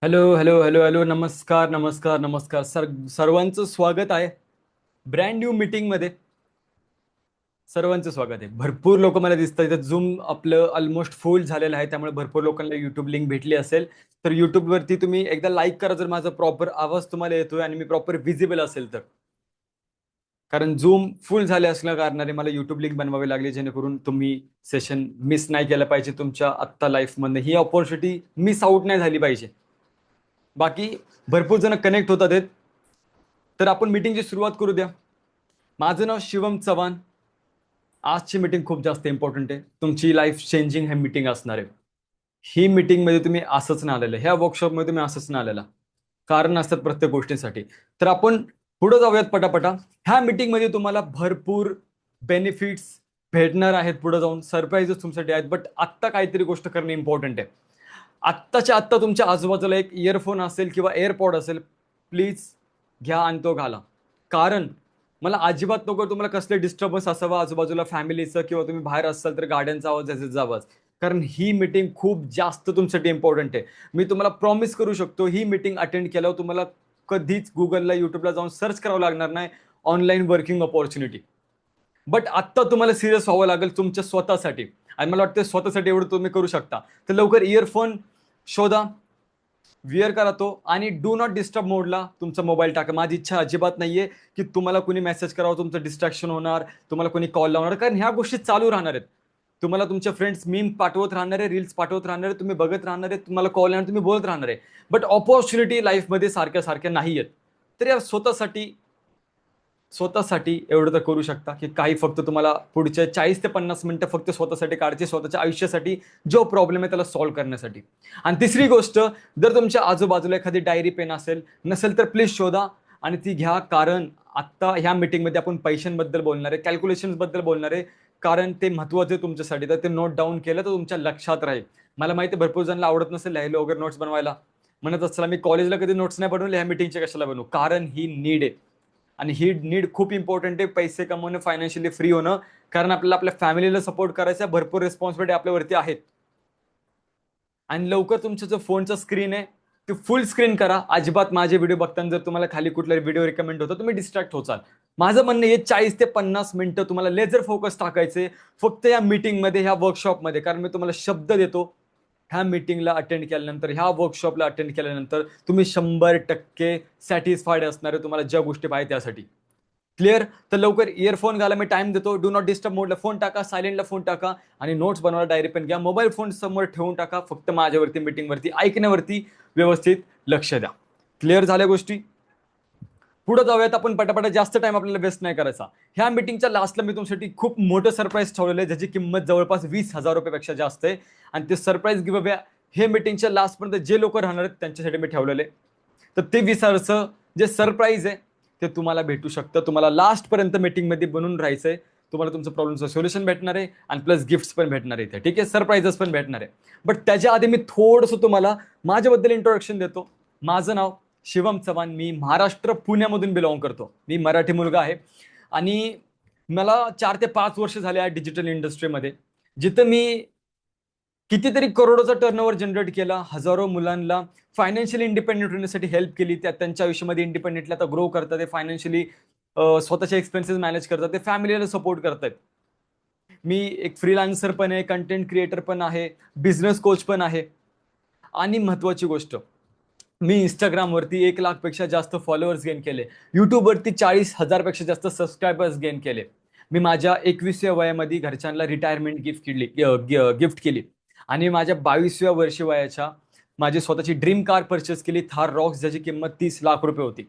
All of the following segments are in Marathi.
हॅलो हॅलो हॅलो हॅलो, नमस्कार नमस्कार नमस्कार सर्वांचं स्वागत आहे ब्रँड न्यू मीटिंगमध्ये. सर्वांचं स्वागत आहे. भरपूर लोक मला दिसतात इथं. झूम आपलं ऑलमोस्ट फुल झालेलं आहे, त्यामुळे भरपूर लोकांना युट्यूब लिंक भेटली असेल तर युट्यूबवरती तुम्ही एकदा लाईक करा जर माझा प्रॉपर आवाज तुम्हाला येतोय आणि मी प्रॉपर विजिबल असेल तर. कारण झूम फुल झाले असल्या कारणाने मला युट्यूब लिंक बनवावी लागली, जेणेकरून तुम्ही सेशन मिस नाही केलं पाहिजे तुमच्या आत्ता लाईफमध्ये. ही ऑपॉर्च्युनिटी मिस आउट नाही झाली पाहिजे. बाकी भरपूर जण कनेक्ट होतात आहेत, तर आपण मीटिंगची सुरुवात करू द्या. माझं नाव शिवम चव्हाण. आजची मीटिंग खूप जास्त इम्पॉर्टंट आहे. तुमची लाईफ चेंजिंग हे मीटिंग असणार आहे. ही मीटिंगमध्ये तुम्ही असंच नाही आलेलं, ह्या वर्कशॉपमध्ये तुम्ही असंच नाही आलेला. कारण असतात प्रत्येक गोष्टीसाठी. तर आपण पुढे जाऊयात पटापटा. ह्या मीटिंगमध्ये तुम्हाला भरपूर बेनिफिट्स भेटणार आहेत. पुढे जाऊन सरप्राईजेस तुमच्यासाठी आहेत. बट आत्ता काहीतरी गोष्ट करणं इम्पॉर्टंट आहे. आत्ताच्या आत्ता तुमच्या आजूबाजूला एक इयरफोन असेल किंवा एअरपॉड असेल, प्लीज घ्या आणि तो घाला. कारण मला अजिबात नको तुम्हाला कसले डिस्टर्बन्स असावं आजूबाजूला फॅमिलीचं, किंवा तुम्ही बाहेर असाल तर गाड्यांचा आवाज, याचा आवाज. कारण ही मीटिंग खूप जास्त तुमच्यासाठी इम्पॉर्टंट आहे. मी तुम्हाला प्रॉमिस करू शकतो, ही मीटिंग अटेंड केल्यावर तुम्हाला कधीच गुगलला, युट्यूबला जाऊन सर्च करावं लागणार नाही ऑनलाईन वर्किंग अपॉर्च्युनिटी. बट आत्ता तुम्हाला सिरियस व्हावं लागेल तुमच्या स्वतःसाठी. आणि मला वाटतं स्वतःसाठी एवढं तुम्ही करू शकता. तर लवकर इयरफोन शोधा, विअर करा तो, आणि डू नॉट डिस्टर्ब मोडला तुमचा मोबाईल टाका. माझी इच्छा अजिबात नाहीये की तुम्हाला कोणी मेसेज करावं, तुमचं डिस्ट्रॅक्शन होणार, तुम्हाला कोणी कॉल लावणार. कारण ह्या गोष्टी चालू राहणार आहेत. तुम्हाला तुमचे फ्रेंड्स मीम पाठवत राहणार आहे, रील्स पाठवत राहणार आहे, तुम्ही बघत राहणार आहे, तुम्हाला कॉल येणार, तुम्ही बोलत राहणार आहे. बट ऑपॉर्च्युनिटी लाईफमध्ये सारख्या सारख्या नाही आहेत. तर या स्वतःसाठी एवढं तर करू शकता की काही फक्त तुम्हाला पुढच्या 40 ते 50 मिनिटं फक्त स्वतःसाठी काढायचे, स्वतःच्या आयुष्यासाठी जो प्रॉब्लेम आहे त्याला सॉल्व्ह करण्यासाठी. आणि तिसरी गोष्ट, जर तुमच्या आजूबाजूला एखादी डायरी पेन नसेल तर प्लीज शोधा आणि ती घ्या. कारण आत्ता ह्या मीटिंगमध्ये आपण पैशांबद्दल बोलणार आहे, कॅल्क्युलेशन बद्दल बोलणार आहे. कारण ते महत्वाचं आहे तुमच्यासाठी. तर ते नोट डाऊन केलं तर तुमच्या लक्षात राहील. मला माहिती आहे भरपूर जणांना आवडत नसेल लिहायला वगैरे, नोट्स बनवायला. म्हणत असताना मी कॉलेजला कधी नोट्स नाही बनवले, ह्या मीटिंगच्या कशाला बनवू. कारण ही नीड आहे. आणि ही नीड खूप इम्पॉर्टंट आहे. पैसे कमवणं, फायनान्शियली फ्री होणं. कारण आपल्याला आपल्या फॅमिलीला सपोर्ट करायचा, भरपूर रिस्पॉन्सिबिलिटी आपल्यावरती आहेत. आणि लवकर तुमचा जो फोनचा स्क्रीन आहे ते फुल स्क्रीन करा. अजिबात माझे व्हिडिओ बघताना जर तुम्हाला खाली कुठला व्हिडिओ रिकमेंड होतो तुम्ही डिस्ट्रॅक्ट होचाल. माझं म्हणणं आहे 40 ते 50 मिनिटं तुम्हाला लेझर फोकस टाकायचे फक्त या मीटिंगमध्ये, ह्या वर्कशॉपमध्ये. कारण मी तुम्हाला शब्द देतो, ह्या मीटिंगला अटेंड केल्यानंतर, ह्या वर्कशॉपला अटेंड केल्यानंतर तुम्ही 100% सॅटिस्फाईड असणार आहे तुम्हाला ज्या गोष्टी पाहिजे त्यासाठी. क्लिअर? तर लवकर इयरफोन घाला, मी टाइम देतो. डू नॉट डिस्टर्ब मोडला फोन टाका, सायलेंटला फोन टाका, आणि नोट्स बनवायला डायरी पेन घ्या. मोबाईल फोन समोर ठेवून टाका. फक्त माझ्यावरती, मीटिंगवरती ऐकण्यावरती व्यवस्थित लक्ष द्या. क्लिअर झाल्या गोष्टी? पुढे जाऊयात आपण पटापट. जास्त टाइम आपल्याला वेस्ट नाही करायचा. ह्या मीटिंगच्या लास्टला मी तुमच्यासाठी खूप मोठं सरप्राईज ठेवलेलं आहे, ज्याची किंमत जवळपास 20,000 रुपयापेक्षा जास्त आहे. आणि ते सरप्राईज गिव्ह अवे हे मीटिंगच्या लास्टपर्यंत जे लोक राहणार आहेत त्यांच्यासाठी मी ठेवलेले. तर ते 20,000चं जे सरप्राईज आहे ते तुम्हाला भेटू शकतं. तुम्हाला लास्टपर्यंत मीटिंगमध्ये बनून राहायचंय. तुम्हाला तुमचं प्रॉब्लेमचं सोल्युशन भेटणार आहे आणि प्लस गिफ्ट्स पण भेटणार आहे. ठीक आहे, सरप्राईजेस पण भेटणार आहे. बट त्याच्या आधी मी थोडंसं तुम्हाला माझ्याबद्दल इंट्रोडक्शन देतो. माझं नाव शिवम चव्हाण. मी महाराष्ट्र पुण्यामधून बिलॉंग करतो. मी मराठी मुलगा आहे आणि मला 4 ते 5 वर्ष झाले आहे डिजिटल इंडस्ट्रीमध्ये, जिथं मी कितीतरी करोडोचा टर्नओव्हर जनरेट केला. हजारो मुलांना फायनान्शियली इंडिपेंडेंट होण्यासाठी हेल्प केली. त्यांच्या आयुष्यामध्ये इंडिपेंडेंटली आता ग्रो करतात, ते फायनान्शियली स्वतःचे एक्सपेन्सेस मॅनेज करतात, ते फॅमिलीला सपोर्ट करतात. मी एक फ्रीलान्सर पण आहे, कंटेंट क्रिएटर पण आहे, बिझनेस कोच पण आहे. आणि महत्वाची गोष्ट, मी इंस्टाग्रामवरती 1 लाखपेक्षा जास्त फॉलोअर्स गेन केले. युट्यूबवरती 40,000पेक्षा जास्त सबस्क्रायबर्स गेन केले. मी माझ्या 21व्या वयामध्ये घरच्यांना रिटायरमेंट गिफ्ट केली. आणि माझ्या 22व्या वर्षी वयाच्या माझी स्वतःची ड्रीम कार परचेस केली, थार रॉक्स, ज्याची किंमत 30 लाख रुपये होती.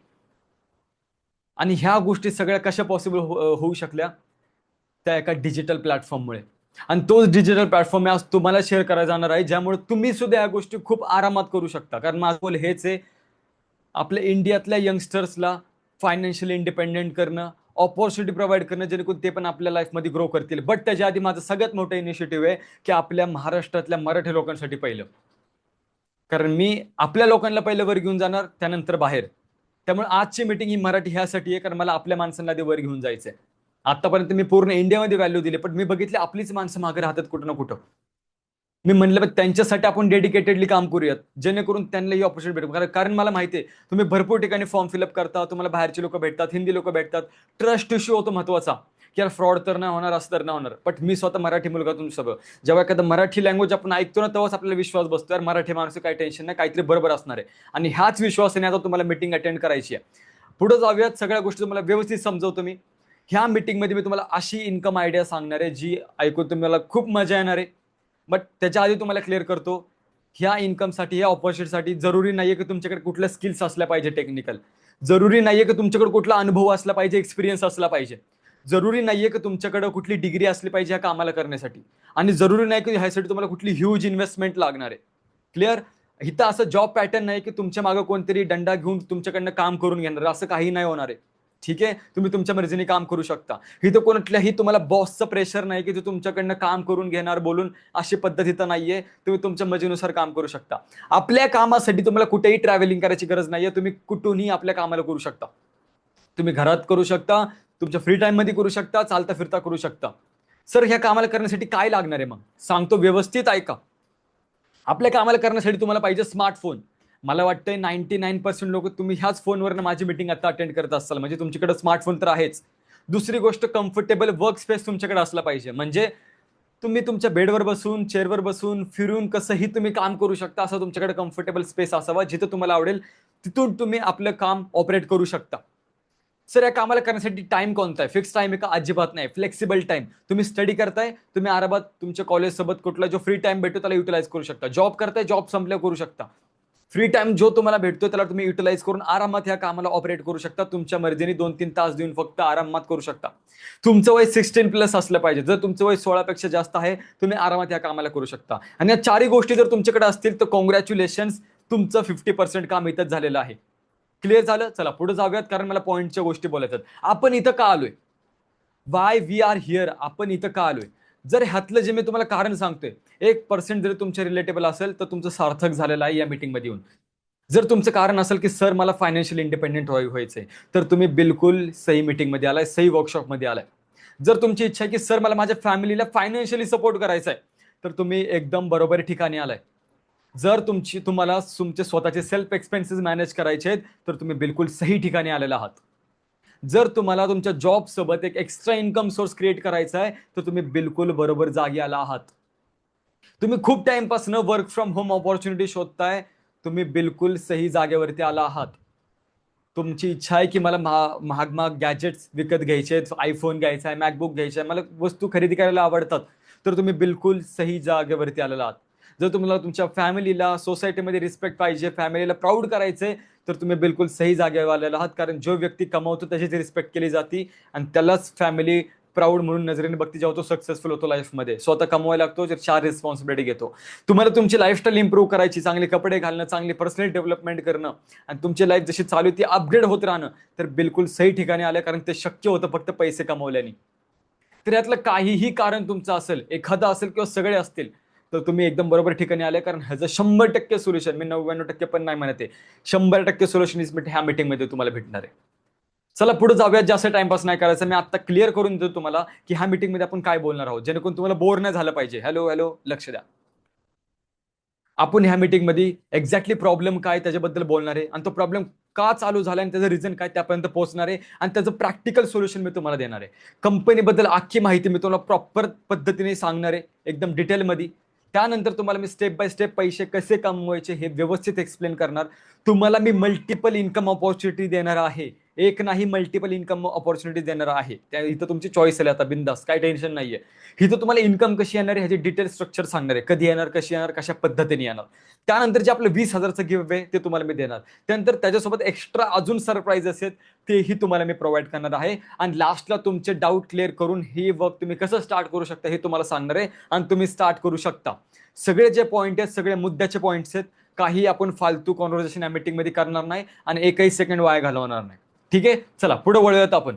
आणि ह्या गोष्टी सगळ्या कशा पॉसिबल होऊ शकल्या? त्या एका डिजिटल प्लॅटफॉर्ममुळे. आणि तोच डिजिटल प्लॅटफॉर्म मी आज तुम्हाला शेअर करायला जाणार आहे, ज्यामुळे तुम्ही सुद्धा या गोष्टी खूप आरामात करू शकता. कारण माझं बोल हेच आहे, आपल्या इंडियातल्या यंगस्टर्सला फायनान्शियली इंडिपेंडेंट करणं, ऑपॉर्च्युनिटी प्रोव्हाइड करणं, जेणेकरून ते पण आपल्या लाईफमध्ये ग्रो करतील. बट त्याच्या आधी माझं सगळ्यात मोठं इनिशिएटिव्ह आहे की आपल्या महाराष्ट्रातल्या मराठी लोकांसाठी पहिलं. कारण मी आपल्या लोकांना पहिलं वर घेऊन जाणार, त्यानंतर बाहेर. त्यामुळे आजची मीटिंग ही मराठी ह्यासाठी आहे, कारण मला आपल्या माणसांना आधी वर घेऊन जायचंय. आतापर्यंत मी पूर्ण इंडियामध्ये व्हॅल्यू दिली, पण मी बघितले आपलीच माणसं मागे राहतात कुठं ना कुठं. मी म्हणलं बघ त्यांच्यासाठी आपण डेडिकेटेडली काम करूयात, जेणेकरून त्यांना ही ऑपॉर्च्युनिटी भेटेल. कारण कारण मला माहिती आहे तुम्ही भरपूर ठिकाणी फॉर्म फिलअप करता, तुम्हाला बाहेरचे लोक भेटतात, हिंदी लोक भेटतात, ट्रस्ट इश्यू होतो महत्वाचा, की यार फ्रॉड तर नाही होणार, असं तर नाही होणार. बट मी स्वतः मराठी मुलगा, तुम्ही सगळं जेव्हा एखादं मराठी लँग्वेज आपण ऐकतो ना, तेव्हाच आपल्याला विश्वास बसतो, यार मराठी माणूस काही टेन्शन नाही, काहीतरी बरोबर असणार आहे. आणि ह्याच विश्वासाने आता तुम्हाला मीटिंग अटेंड करायची आहे. पुढे जाऊयात, सगळ्या गोष्टी तुम्हाला व्यवस्थित समजवतो मी. ह्या मीटिंगमध्ये मी तुम्हाला अशी इन्कम आयडिया सांगणार आहे जी ऐकून तुम्हाला खूप मजा येणार आहे. बट त्याच्या आधी तुम्हाला क्लिअर करतो, ह्या इन्कमसाठी, ह्या ऑपॉर्च्युनिटीसाठी जरुरी नाहीये की तुमच्याकडे कुठल्या स्किल्स असल्या पाहिजे टेक्निकल, जरुरी नाहीये की तुमच्याकडे कुठला अनुभव असला पाहिजे, एक्सपिरियन्स असला पाहिजे, जरुरी नाहीये की तुमच्याकडे कुठली डिग्री असली पाहिजे ह्या कामाला करण्यासाठी, आणि जरुरी नाही की ह्यासाठी तुम्हाला कुठली ह्यूज इन्व्हेस्टमेंट लागणार आहे. क्लिअर? इथं असं जॉब पॅटर्न नाही की तुमच्या मागे कोणतरी दंडा घेऊन तुमच्याकडनं काम करून घेणार, असं काही नाही होणार आहे. ठीक आहे, तुम्ही तुमच्या मर्जीने काम करू शकता. इथं कोणत्याही तुम्हाला बॉसचं प्रेशर नाही की ते तुमच्याकडनं काम करून घेणार बोलून, अशी पद्धत इथं नाहीये. तुम्ही तुमच्या मर्जीनुसार काम करू शकता. आपल्या कामासाठी तुम्हाला कुठेही ट्रॅव्हलिंग करायची गरज नाहीये, तुम्ही कुठूनही आपल्या कामाला करू शकता. तुम्ही घरात करू शकता, तुमच्या फ्री टाइम मध्ये करू शकता, चालता फिरता करू शकता. सर ह्या कामाला करण्यासाठी काय लागणार आहे मग सांगतो, व्यवस्थित ऐका. आपल्या कामाला करण्यासाठी तुम्हाला पाहिजे स्मार्टफोन. मला वाटतंय 99% लोक तुम्ही ह्याच फोनवरनं माझी मीटिंग आता अटेंड करत असाल, म्हणजे तुमच्याकडे स्मार्टफोन तर आहेच. दुसरी गोष्ट, कम्फर्टेबल वर्क स्पेस तुमच्याकडे असला पाहिजे, म्हणजे तुम्ही तुमच्या बेडवर बसून, चेअरवर बसून, फिरून कसंही तुम्ही काम करू शकता, असं तुमच्याकडे कम्फर्टेबल स्पेस असावा, जिथं तुम्हाला आवडेल तिथून तुम्ही आपलं काम ऑपरेट करू शकता. सर या कामाला करण्यासाठी टाइम कोणता आहे, फिक्स टाइम आहे का? अजिबात नाही, फ्लेक्सिबल टाइम. तुम्ही स्टडी करताय, तुम्ही आरामात तुमच्या कॉलेज सोबत कुठला जो फ्री टाइम भेटतो त्याला युटिलाइज करू शकता. जॉब करताय, जॉब संपल्या करू शकता. फ्री टाइम जो तुम्हाला भेटतो त्याला तुम्ही युटिलाइज करून आरामात ह्या कामाला ऑपरेट करू शकता. तुमच्या मर्जीने 2-3 तास देऊन फक्त आरामात करू शकता. तुमचं वय 16+ असलं पाहिजे. जर तुमचं वय 16 पेक्षा जास्त आहे, तुम्ही आरामात या कामाला करू शकता. आणि या चारही गोष्टी जर तुमच्याकडे असतील तर कॉंग्रॅच्युलेशन्स, तुमचं 50% काम इथंच झालेलं आहे. क्लिअर झालं? चला पुढे जाऊयात, कारण मला पॉईंटच्या गोष्टी बोलायच्यात. आपण इथं का आलोय, वाय वी आर हिअर, आपण इथं का आलोय? जर ह्यातलं जे मी तुम्हाला कारण सांगतोय 1% जर तुमच्या रिलेटेबल असेल तर तुमचं सार्थक झालेलं आहे या मीटिंग मध्ये येऊन. जर तुमचं कारण असेल की सर मला फायनान्शियल इंडिपेंडेंट व्हायचंय, तर तुम्ही बिलकुल सही मीटिंग मध्ये आलाय, सही वर्कशॉप मध्ये आलाय. जर तुमची इच्छा आहे की सर मला माझ्या फॅमिलीला फायनान्शियली सपोर्ट करायचा आहे, तर तुम्ही एकदम बरोबर ठिकाणी आलाय. जर तुम्हाला तुमचे स्वतःचे सेल्फ एक्सपेन्सेस मॅनेज करायचे आहेत, तर तुम्ही बिलकुल सही ठिकाणी आलेला आहात. जर तुम्हाला तुमच्या जॉब सोबत एक एक्स्ट्रा इन्कम सोर्स क्रिएट करायचा आहे, तर तुम्ही बिलकुल बरोबर जागी आला आहात. तुम्ही खूप टाइमपासून वर्क फ्रॉम होम ऑपॉर्च्युनिटी शोधताय, तुम्ही बिलकुल सही जागेवरती आला आहात. तुमची इच्छा आहे की मला महाग महाग गॅजेट्स विकत घ्यायचे आहेत, आयफोन घ्यायचा आहे, मॅकबुक घ्यायचा आहे, मला वस्तू खरेदी करायला आवडतात, तर तुम्ही बिलकुल सही जागेवरती आलेला आहात. जर तुम्हाला तुमच्या फॅमिलीला सोसायटीमध्ये रिस्पेक्ट पाहिजे, फॅमिलीला प्राऊड करायचंय, तर तुम्ही बिलकुल सही जागेवर आलेला आहात. कारण जो व्यक्ती कमावतो त्याचीच रिस्पेक्ट केली जाते, आणि त्यालाच फॅमिली प्राऊड म्हणून नजरेने बघती, जेव्हा तो सक्सेसफुल होतो लाईफमध्ये, स्वतः कमवायला लागतो, जर 4 रिस्पॉन्सिबिलिटी घेतो. तुम्हाला तुमची लाईफस्टाईल इम्प्रूव्ह करायची, चांगले कपडे घालणं, चांगली पर्सनल डेव्हलपमेंट करणं, आणि तुमची लाईफ जशी चालू ती अपग्रेड होत राहणं, तर बिलकुल सही ठिकाणी आलं, कारण ते शक्य होतं फक्त पैसे कमवल्याने. तर यातलं काहीही कारण तुमचं असेल, एखादं असेल किंवा सगळे असतील, तर तुम्ही एकदम बरोबर ठिकाणी आले. कारण ह्याचं 100% सोल्युशन, मी 99% पण नाही म्हणते, 100% सोल्युशन ह्या मीटिंगमध्ये तुम्हाला भेटणार आहे. चला पुढे जाऊयात, जास्त टाइमपास नाही करायचा. मी आता क्लिअर करून देतो तुम्हाला की ह्या मीटिंगमध्ये आपण काय बोलणार आहोत, जेणेकरून तुम्हाला बोर नाही झालं पाहिजे. हॅलो हॅलो, लक्ष द्या. आपण ह्या मीटिंगमध्ये एक्झॅक्टली प्रॉब्लेम काय त्याच्याबद्दल बोलणार आहे, आणि तो प्रॉब्लेम का चालू झाला आणि त्याचं रिझन काय त्यापर्यंत पोहोचणार आहे, आणि त्याचं प्रॅक्टिकल सोल्युशन मी तुम्हाला देणार आहे. कंपनीबद्दल अख्खी माहिती मी तुम्हाला प्रॉपर पद्धतीने सांगणार आहे, एकदम डिटेलमध्ये. त्यानंतर तुम्हाला मी स्टेप बाय स्टेप पैसे कसे कमवायचे हे व्यवस्थित एक्सप्लेन करणार. तुम्हाला मी मल्टिपल इन्कम ऑपॉर्च्युनिटी देणार आहे, एक नाही मल्टिपल इन्कम ऑपॉर्च्युनिटी देणार आहे. त्या इथं तुमची चॉईस आहे, आता बिंदास, काय टेन्शन नाहीये. इथं तुम्हाला इन्कम कशी येणार आहे ह्याची डिटेल स्ट्रक्चर सांगणार आहे, कधी येणार, कशी येणार, कशा पद्धतीने येणार. त्यानंतर जे आपलं 20,000चं गिव्ह अवे ते तुम्हाला मी देणार. त्यानंतर त्याच्यासोबत एक्स्ट्रा अजून सरप्राईजेस आहेत, तेही तुम्हाला मी प्रोव्हाइड करणार आहे. आणि लास्टला तुमचे डाऊट क्लिअर करून हे वर्क तुम्ही कसं स्टार्ट करू शकता हे तुम्हाला सांगणार आहे, आणि तुम्ही स्टार्ट करू शकता. सगळे जे पॉईंट आहेत, सगळे मुद्द्याचे पॉईंट्स आहेत. काही आपण फालतू कॉन्व्हर्सेशन या मीटिंगमध्ये करणार नाही, आणि एकही सेकंड वाया घालवणार नाही. ठीक आहे, चला पुढे वळूयात. आपण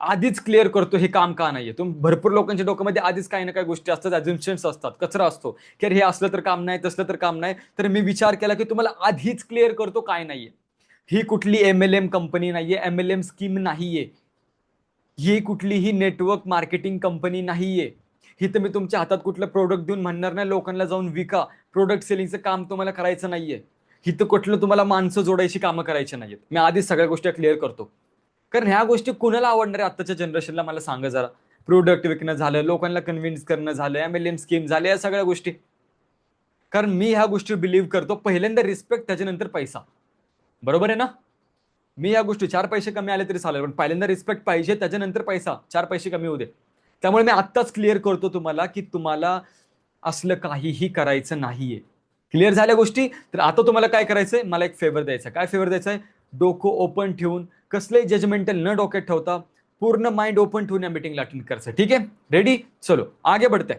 आधीच क्लिअर करतो हे काम का नाहीये. भरपूर लोकांच्या डोक्यामध्ये आधीच काही ना काही गोष्टी असतात, अझम्पशन्स असतात, कचरा असतो की हे असलं तर काम नाही, तसलं तर काम नाही. तर मी विचार केला की तुम्हाला आधीच क्लिअर करतो काय नाहीये. ही कुठली MLM कंपनी नाहीये, MLM स्कीम नाहीये, ही कुठलीही नेटवर्क मार्केटिंग कंपनी नाहीये. इथं मी तुमच्या हातात कुठलं प्रोडक्ट देऊन म्हणणार नाही लोकांना जाऊन विका. प्रोडक्ट सेलिंगचं काम तुम्हाला करायचं नाहीये. इथं कुठलं तुम्हाला माणसं जोडायची कामं करायची नाहीयेत. मी आधीच सगळ्या गोष्टी क्लिअर करतो. कारण ह्या गोष्टी कुणाला आवडणार आहे आत्ताच्या जनरेशनला मला सांगा जरा. प्रोडक्ट विकणं झालं, लोकांना कन्व्हिन्स करणं झालं, MLM स्कीम झाल्या, या सगळ्या गोष्टी. कारण मी ह्या गोष्टी बिलीव्ह करतो, पहिल्यांदा रिस्पेक्ट, त्याच्यानंतर पैसा. बरोबर आहे ना? मी या गोष्टी 4 पैसे कमी आले तरी चालेल, पण पहिल्यांदा रिस्पेक्ट पाहिजे, त्याच्यानंतर पैसा. 4 पैसे कमी होऊ दे. त्यामुळे मी आत्ताच क्लिअर करतो तुम्हाला की तुम्हाला असलं काहीही करायचं नाहीये. क्लिअर झाल्या गोष्टी? तर आता तुम्हाला काय करायचंय, मला एक फेवर द्यायचा. काय फेवर द्यायचा आहे? डोकं ओपन ठेवून, कसलंही जजमेंटल न डोक्यात ठेवता, पूर्ण माइंड ओपन ठेवून या मीटिंगला अटेंड करायचं. ठीक आहे? रेडी? चलो आगे बढ़ते.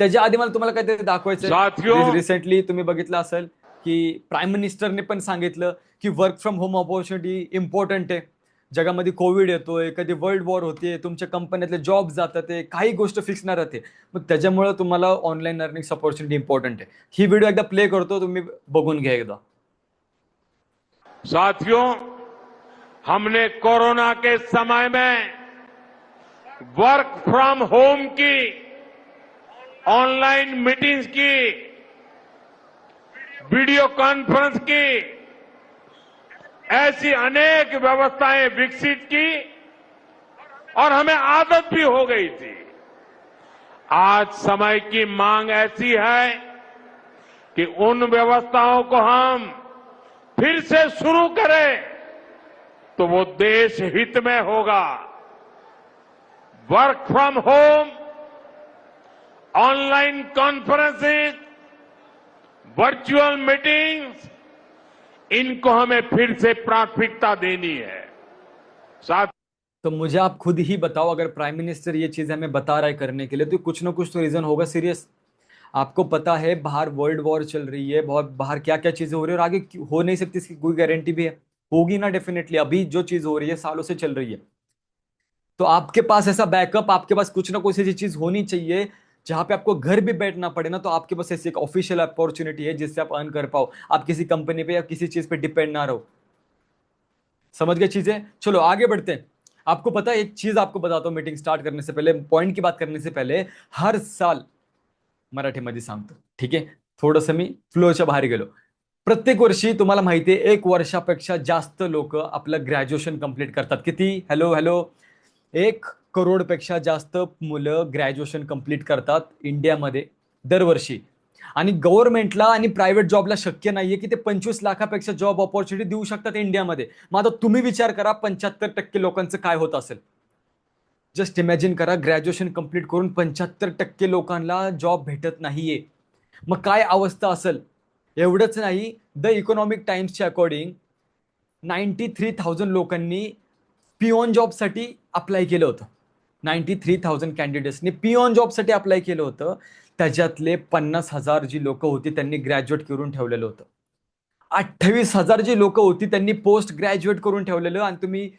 त्याच्या आधी मला तुम्हाला काहीतरी दाखवायचं. रिसेंटली तुम्ही बघितलं असेल की प्राईम मिनिस्टरने पण सांगितलं की work from home opportunity important आहे. जगामध्ये कोविड येतोय, कधी वर्ल्ड वॉर होते, तुमच्या कंपन्यातले जॉब जातात, काही गोष्ट फिक्स नाही राहते. मग त्याच्यामुळे तुम्हाला ऑनलाईन अर्निंग ऑपॉर्च्युनिटी इम्पॉर्टंट आहे. ही व्हिडिओ एकदा प्ले करतो, तुम्ही बघून घ्या एकदा. साथियों, हमने कोरोना के समय में वर्क फ्रॉम होम की, ऑनलाइन मीटिंग्स की, वीडियो कॉन्फ्रेंस की, ऐसी अनेक व्यवस्थाएं विकसित की और हमें आदत भी हो गई थी. आज समय की मांग ऐसी है कि उन व्यवस्थाओं को हम फिर से शुरू करें तो वो देश हित में होगा. Work from home, online conferences, virtual meetings, इनको हमें फिर से प्राथमिकता देनी है. साथ तो मुझे आप खुद ही बताओ, अगर प्राइम मिनिस्टर ये चीज हमें बता रहा है करने के लिए, तो कुछ ना कुछ तो रीजन होगा सीरियस. आपको पता है बाहर वर्ल्ड वॉर चल रही है, बहुत बाहर क्या क्या चीजें हो रही है और आगे हो नहीं सकती, इसकी कोई गारंटी भी है? होगी ना डेफिनेटली. अभी जो चीज हो रही है सालों से चल रही है, तो आपके पास ऐसा बैकअप, आपके पास कुछ ना कुछ ऐसी चीज होनी चाहिए जहां पे आपको घर भी बैठना पड़े ना, तो आपके पास ऐसी एक ऑफिशियल अपॉर्चुनिटी है जिससे आप अर्न कर पाओ. आप किसी कंपनी पे या किसी चीज पे डिपेंड ना रहो. समझ गए चीजें? चलो आगे बढ़ते हैं. आपको पता है, एक चीज आपको बताता हूं मीटिंग स्टार्ट करने से पहले, पॉइंट की बात करने से पहले. हर साल मराठीमध्ये सांगतो, ठीक आहे, थोडंसं मी फ्लोच्या बाहेर गेलो. प्रत्येक वर्षी तुम्हाला माहिती आहे 1 वर्षापेक्षा जास्त लोक आपलं ग्रॅज्युएशन कंप्लीट करतात. किती? Hello hello. 1 करोडपेक्षा जास्त मुलं ग्रॅज्युएशन कंप्लीट करतात इंडियामध्ये दरवर्षी. आणि गव्हर्नमेंटला आणि प्रायव्हेट जॉबला शक्य नाहीये की ते 25 लाखापेक्षा जॉब ऑपॉर्च्युनिटी देऊ शकतात इंडियामध्ये. मग आता तुम्ही विचार करा 75% लोकांचं काय होत असेल. जस्ट इमॅजिन करा, ग्रॅज्युएशन कंप्लीट करून 75% लोकांना जॉब भेटत नाहीये. मग काय अवस्था असेल. एवढंच नाही, द इकॉनॉमिक टाइम्सच्या अकॉर्डिंग 93,000 लोकांनी पिओन जॉबसाठी अप्लाय केलं होतं. 93,000 कॅन्डिडेट्सनी पिओन जॉबसाठी अप्लाय केलं होतं. त्याच्यातले 50,000 जी लोक होती त्यांनी ग्रॅज्युएट करून ठेवलेलं होतं. 28,000 जी लोक होती त्यांनी पोस्ट ग्रॅज्युएट करून ठेवलेलं. आणि तुम्ही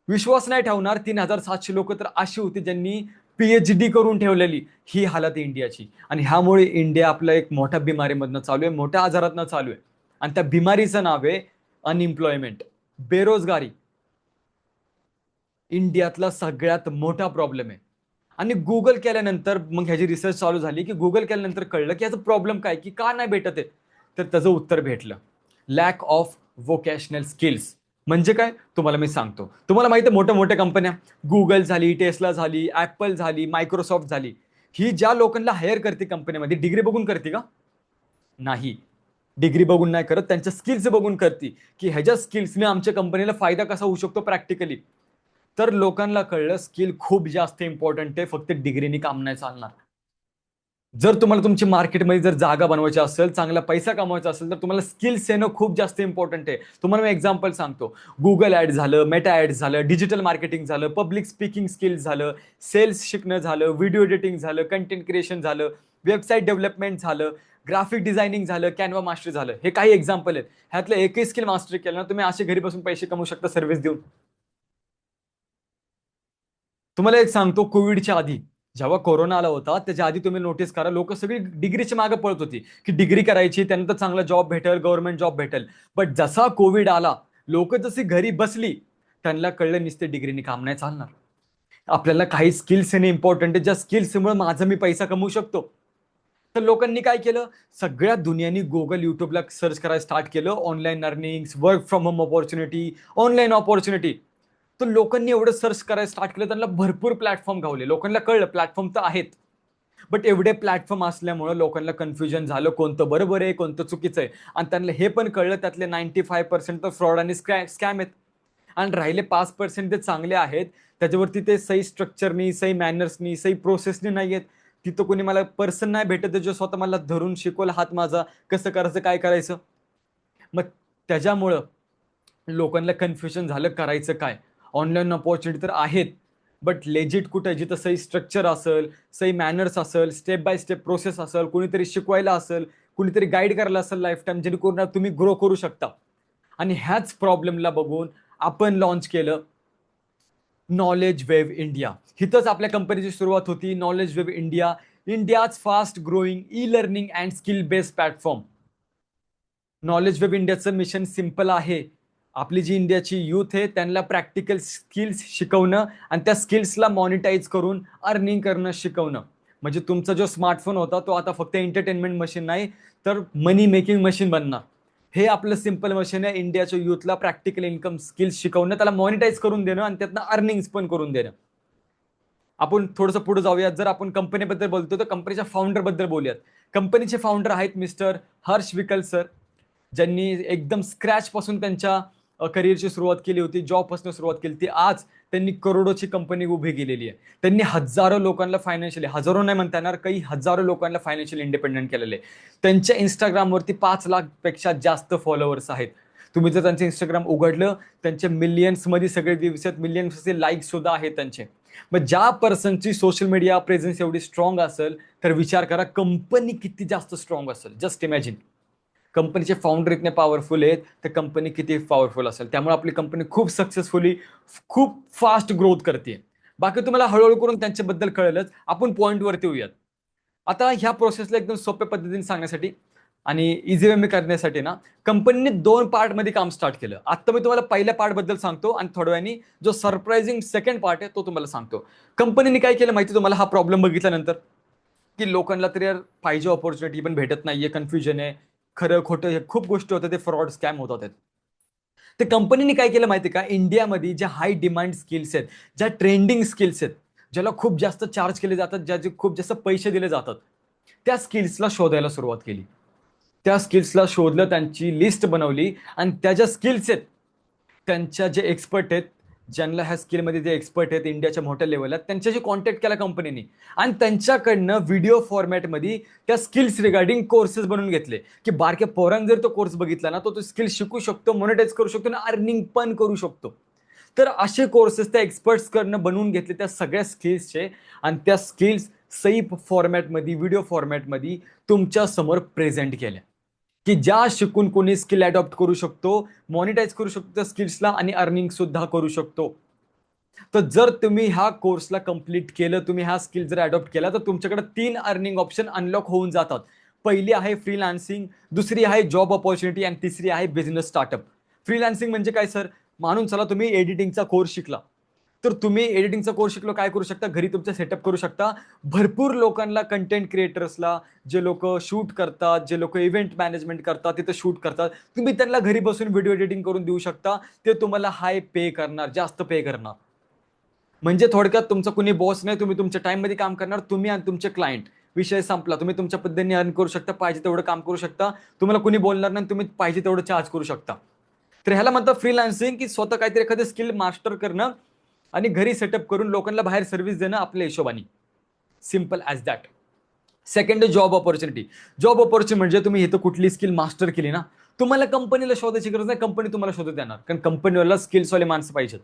विश्वास नाही ठेवणार, 3,700 लोक तर अशी होती ज्यांनी PhD करून ठेवलेली. ही हालत आहे इंडियाची. आणि ह्यामुळे इंडिया आपलं एक मोठ्या बिमारीमधनं चालू आहे, मोठ्या आजारातनं चालू आहे. आणि त्या बिमारीचं नाव आहे अनएम्प्लॉयमेंट, बेरोजगारी. इंडियातला सगळ्यात मोठा प्रॉब्लेम आहे. आणि गुगल केल्यानंतर मग ह्याची रिसर्च चालू झाली की गुगल केल्यानंतर कळलं की याचा प्रॉब्लेम काय, की का नाही भेटत आहे. तर त्याचं उत्तर भेटलं, लॅक ऑफ वोकेशनल स्किल्स. म्हणजे काय तुम्हाला मी सांगतो. तुम्हाला माहिती आहे मोठ्या मोठ्या कंपन्या, गुगल झाली, टेस्ला झाली, ऍपल झाली, मायक्रोसॉफ्ट झाली, ही ज्या लोकांना हायर करते कंपनीमध्ये डिग्री बघून करते का? नाही, डिग्री बघून नाही करत, त्यांच्या स्किल्स बघून करते की ह्याच्या स्किल्सने आमच्या कंपनीला फायदा कसा होऊ शकतो प्रॅक्टिकली. तर लोकांना कळलं स्किल खूप जास्त इम्पॉर्टंट आहे, फक्त डिग्रीनी काम नाही चालणार. जर तुम्हाला तुमची मार्केटमध्ये जर जागा बनवायची असेल, चांगला पैसा कमवायचा असेल, तर तुम्हाला स्किल्स येणं खूप जास्त इम्पॉर्टंट आहे. तुम्हाला मी एक्झाम्पल सांगतो. गुगल ऍड झालं, मेटा ऍड झालं, डिजिटल मार्केटिंग झालं, पब्लिक स्पीकिंग स्किल्स झालं, सेल्स शिकणं झालं, व्हिडिओ एडिटिंग झालं, कंटेंट क्रिएशन झालं, वेबसाईट डेव्हलपमेंट झालं, ग्राफिक डिझायनिंग झालं, कॅनवा मास्टर झालं. हे काही एक्झाम्पल आहेत. ह्यातलं एकही स्किल मास्टर केलं ना, तुम्ही असे घरी बसून पैसे कमवू शकता सर्व्हिस देऊन. तुम्हाला एक सांगतो, कोविडच्या आधी जेव्हा कोरोना आला होता त्याच्या आधी तुम्ही नोटीस करा, लोक सगळी डिग्रीच्या मागे पळत होती की डिग्री करायची, त्यानंतर चांगला जॉब भेटेल, गव्हर्नमेंट जॉब भेटेल. बट जसा कोविड आला, लोक जशी घरी बसली, त्यांना कळलं नुसते डिग्रीनी काम नाही चालणार. आपल्याला काही स्किल्स येणे इम्पॉर्टंट आहे, ज्या स्किल्समुळे माझा मी पैसा कमवू शकतो. तर लोकांनी काय केलं, सगळ्या दुनियानी गुगल युट्यूबला सर्च करायला स्टार्ट केलं, online earnings, work from home opportunity, online opportunity. तर लोकांनी एवढं सर्च करायला स्टार्ट केलं, त्यांना भरपूर प्लॅटफॉर्म गावले, लोकांना कळलं प्लॅटफॉर्म तर आहेत. बट एवढे प्लॅटफॉर्म असल्यामुळे लोकांना कन्फ्युजन झालं, कोणतं बरोबर आहे कोणतं चुकीचं आहे. आणि त्यांना हे पण कळलं त्यातले 95% तर फ्रॉड आणि स्कॅम आहेत, आणि राहिले 5% ते चांगले आहेत, त्याच्यावरती ते सही स्ट्रक्चरनी, सही मॅनर्सनी, सही प्रोसेसनी नाही आहेत. तिथं कोणी मला पर्सन नाही भेटत जो स्वतः मला धरून शिकवलं हात माझा कसं करायचं काय करायचं. मग त्याच्यामुळं लोकांना कन्फ्युजन झालं करायचं काय. ऑनलाईन ऑपॉर्च्युनिटी तर आहेत, बट लेजिट कुठं जिथं सही स्ट्रक्चर असेल, सही मॅनर्स असेल, स्टेप बाय स्टेप प्रोसेस असेल, कोणीतरी शिकवायला असेल, कुणीतरी गाईड करायला असेल लाईफ टाईम, जेणेकरून तुम्ही ग्रो करू शकता. आणि ह्याच प्रॉब्लेमला बघून आपण लॉन्च केलं नॉलेज वेव्ह इंडिया. हिथंच आपल्या कंपनीची सुरुवात होती. Knowledge wave India, India's fast growing e learning and skill based platform. Knowledge web इंडियाचं मिशन सिम्पल आहे. आपली जी इंडियाची यूथ आहे त्यांना प्रॅक्टिकल स्किल्स शिकवणं आणि त्या स्किल्सला मॉनिटाईज करून अर्निंग करणं शिकवणं. म्हणजे तुमचा जो स्मार्टफोन होता तो आता फक्त एंटरटेनमेंट मशीन नाही तर मनी मेकिंग मशीन बनणार. हे आपलं सिम्पल मशीन आहे. इंडियाच्या यूथला प्रॅक्टिकल इन्कम स्किल्स शिकवणं, त्याला मॉनिटाईज करून देणं आणि त्यातनं अर्निंग्स पण करून देणं. आपण थोडंसं पुढे जाऊयात. जर आपण कंपनीबद्दल बोलतो तर कंपनीच्या फाउंडर बद्दल बोलूयात. कंपनीचे फाउंडर आहेत मिस्टर हर्ष विकल सर, ज्यांनी एकदम स्क्रॅच पासून त्यांच्या करिअरची सुरुवात केली होती, जॉबपासून सुरुवात केली होती. आज त्यांनी करोडोची कंपनी उभी केलेली आहे. त्यांनी हजारो लोकांना फायनान्शियली, हजारो नाही म्हणता येणार, काही हजारो लोकांना फायनान्शियल इंडिपेंडंट केलेले आहे. त्यांच्या इंस्टाग्रामवरती 5 लाखपेक्षा जास्त फॉलोअर्स आहेत. तुम्ही जर त्यांचं इंस्टाग्राम उघडलं, त्यांचे मिलियन्समध्ये सगळे दिवसात मिलियन्सचे लाईक सुद्धा आहेत त्यांचे. मग ज्या पर्सनची सोशल मीडिया प्रेझेन्स एवढी स्ट्रॉंग असेल तर विचार करा कंपनी किती जास्त स्ट्रॉंग असेल. जस्ट इमॅजिन, कंपनीचे फाउंडर इतने पॉवरफुल आहेत तर कंपनी किती पॉवरफुल असेल. त्यामुळे आपली कंपनी खूप सक्सेसफुली, खूप फास्ट ग्रोथ करते. बाकी तुम्हाला हळूहळू करून त्यांच्याबद्दल कळेलच. आपण पॉईंटवरती येऊयात. आता ह्या प्रोसेसला एकदम सोप्या पद्धतीने सांगण्यासाठी आणि इझी वे करण्यासाठी ना, कंपनीने 2 पार्टमध्ये काम स्टार्ट केलं. आता मी तुम्हाला पहिल्या पार्ट बद्दल सांगतो आणि थोड्या वेळाने जो सरप्राइझिंग सेकंड पार्ट आहे तो तुम्हाला सांगतो. कंपनीने काय केलं माहिती तुम्हाला, हा प्रॉब्लेम बघितल्यानंतर की लोकांना तरी यार पाहिजे ऑपॉर्च्युनिटी पण भेटत नाहीये, कन्फ्युजन आहे, खरं खोटं हे खूप गोष्टी होतात, ते फ्रॉड स्कॅम होतात आहेत. तर कंपनीने काय केलं माहिती का, इंडियामध्ये ज्या हाय डिमांड स्किल्स आहेत, ज्या ट्रेंडिंग स्किल्स आहेत, ज्याला खूप जास्त चार्ज केले जातात, ज्याचे खूप जास्त पैसे दिले जातात, त्या स्किल्सला शोधायला सुरुवात केली. त्या स्किल्सला शोधलं, त्यांची लिस्ट बनवली आणि त्या ज्या स्किल्स आहेत, त्यांच्या जे एक्सपर्ट आहेत, ज्यांना ह्या स्किलमध्ये जे एक्सपर्ट आहेत इंडियाच्या मोठ्या लेवलला, त्यांच्याशी कॉन्टॅक्ट केला कंपनीने आणि त्यांच्याकडनं व्हिडिओ फॉर्मॅटमध्ये त्या स्किल्स रिगार्डिंग कोर्सेस बनवून घेतले की बारक्या पोरांनी जर तो कोर्स बघितला ना, तो स्किल शिकू शकतो, मॉनिटाईज करू शकतो आणि अर्निंग पण करू शकतो. तर असे कोर्सेस त्या एक्सपर्ट्सकडनं बनवून घेतले त्या सगळ्या स्किल्सचे आणि त्या स्किल्स सही फॉर्मॅटमध्ये, व्हिडिओ फॉर्मॅटमध्ये तुमच्या समोर प्रेझेंट केल्या की ज्या शिकून कोणी स्किल अडॉप्ट करू शकतो, मॉनिटाईज करू शकतो त्या स्किल्सला आणि अर्निंग सुद्धा करू शकतो. तर जर तुम्ही ह्या कोर्सला कंप्लीट केलं, तुम्ही हा स्किल जर अडॉप्ट केला तर तुमच्याकडे 3 अर्निंग ऑप्शन अनलॉक होऊन जातात. पहिली आहे फ्रीलान्सिंग, दुसरी आहे जॉब ऑपॉर्च्युनिटी आणि तिसरी आहे बिझनेस स्टार्टअप. फ्रीलान्सिंग म्हणजे काय सर, मानून चला तुम्ही एडिटिंगचा कोर्स शिकला, तर तुम्ही एडिटिंगचा कोर्स शिकलो काय करू शकता, घरी तुमचा सेटअप करू शकता. भरपूर लोकांना, कंटेंट क्रिएटर्सला, जे लोक शूट करतात, जे लोक इव्हेंट मॅनेजमेंट करतात, तिथं शूट करतात, तुम्ही त्यांना घरी बसून व्हिडिओ एडिटिंग करून देऊ शकता. ते तुम्हाला हाय पे करणार, जास्त पे करणार. म्हणजे थोडक्यात तुमचा कुणी बॉस नाही, तुम्ही तुमच्या टाइममध्ये काम करणार, तुम्ही आणि तुमचे क्लायंट, विषय संपला. तुम्ही तुमच्या पद्धतीने अर्न करू शकता, पाहिजे तेवढं काम करू शकता, तुम्हाला कुणी बोलणार नाही, तुम्ही पाहिजे तेवढं चार्ज करू शकता. तर ह्याला म्हणतात फ्रीलान्सिंग, की स्वतः काहीतरी एखादं स्किल मास्टर करणं आणि घरी सेटअप करून लोकांना बाहेर सर्व्हिस देणं आपल्या हिशोबाने. Simple as that. Second job opportunity. Job opportunity म्हणजे तुम्ही इथं कुठली स्किल मास्टर केली ना, तुम्हाला कंपनीला शोधायची गरज नाही, कंपनी तुम्हाला शोधत देणार, कारण कंपनीवाला स्किल्सवाले माणसं पाहिजेत.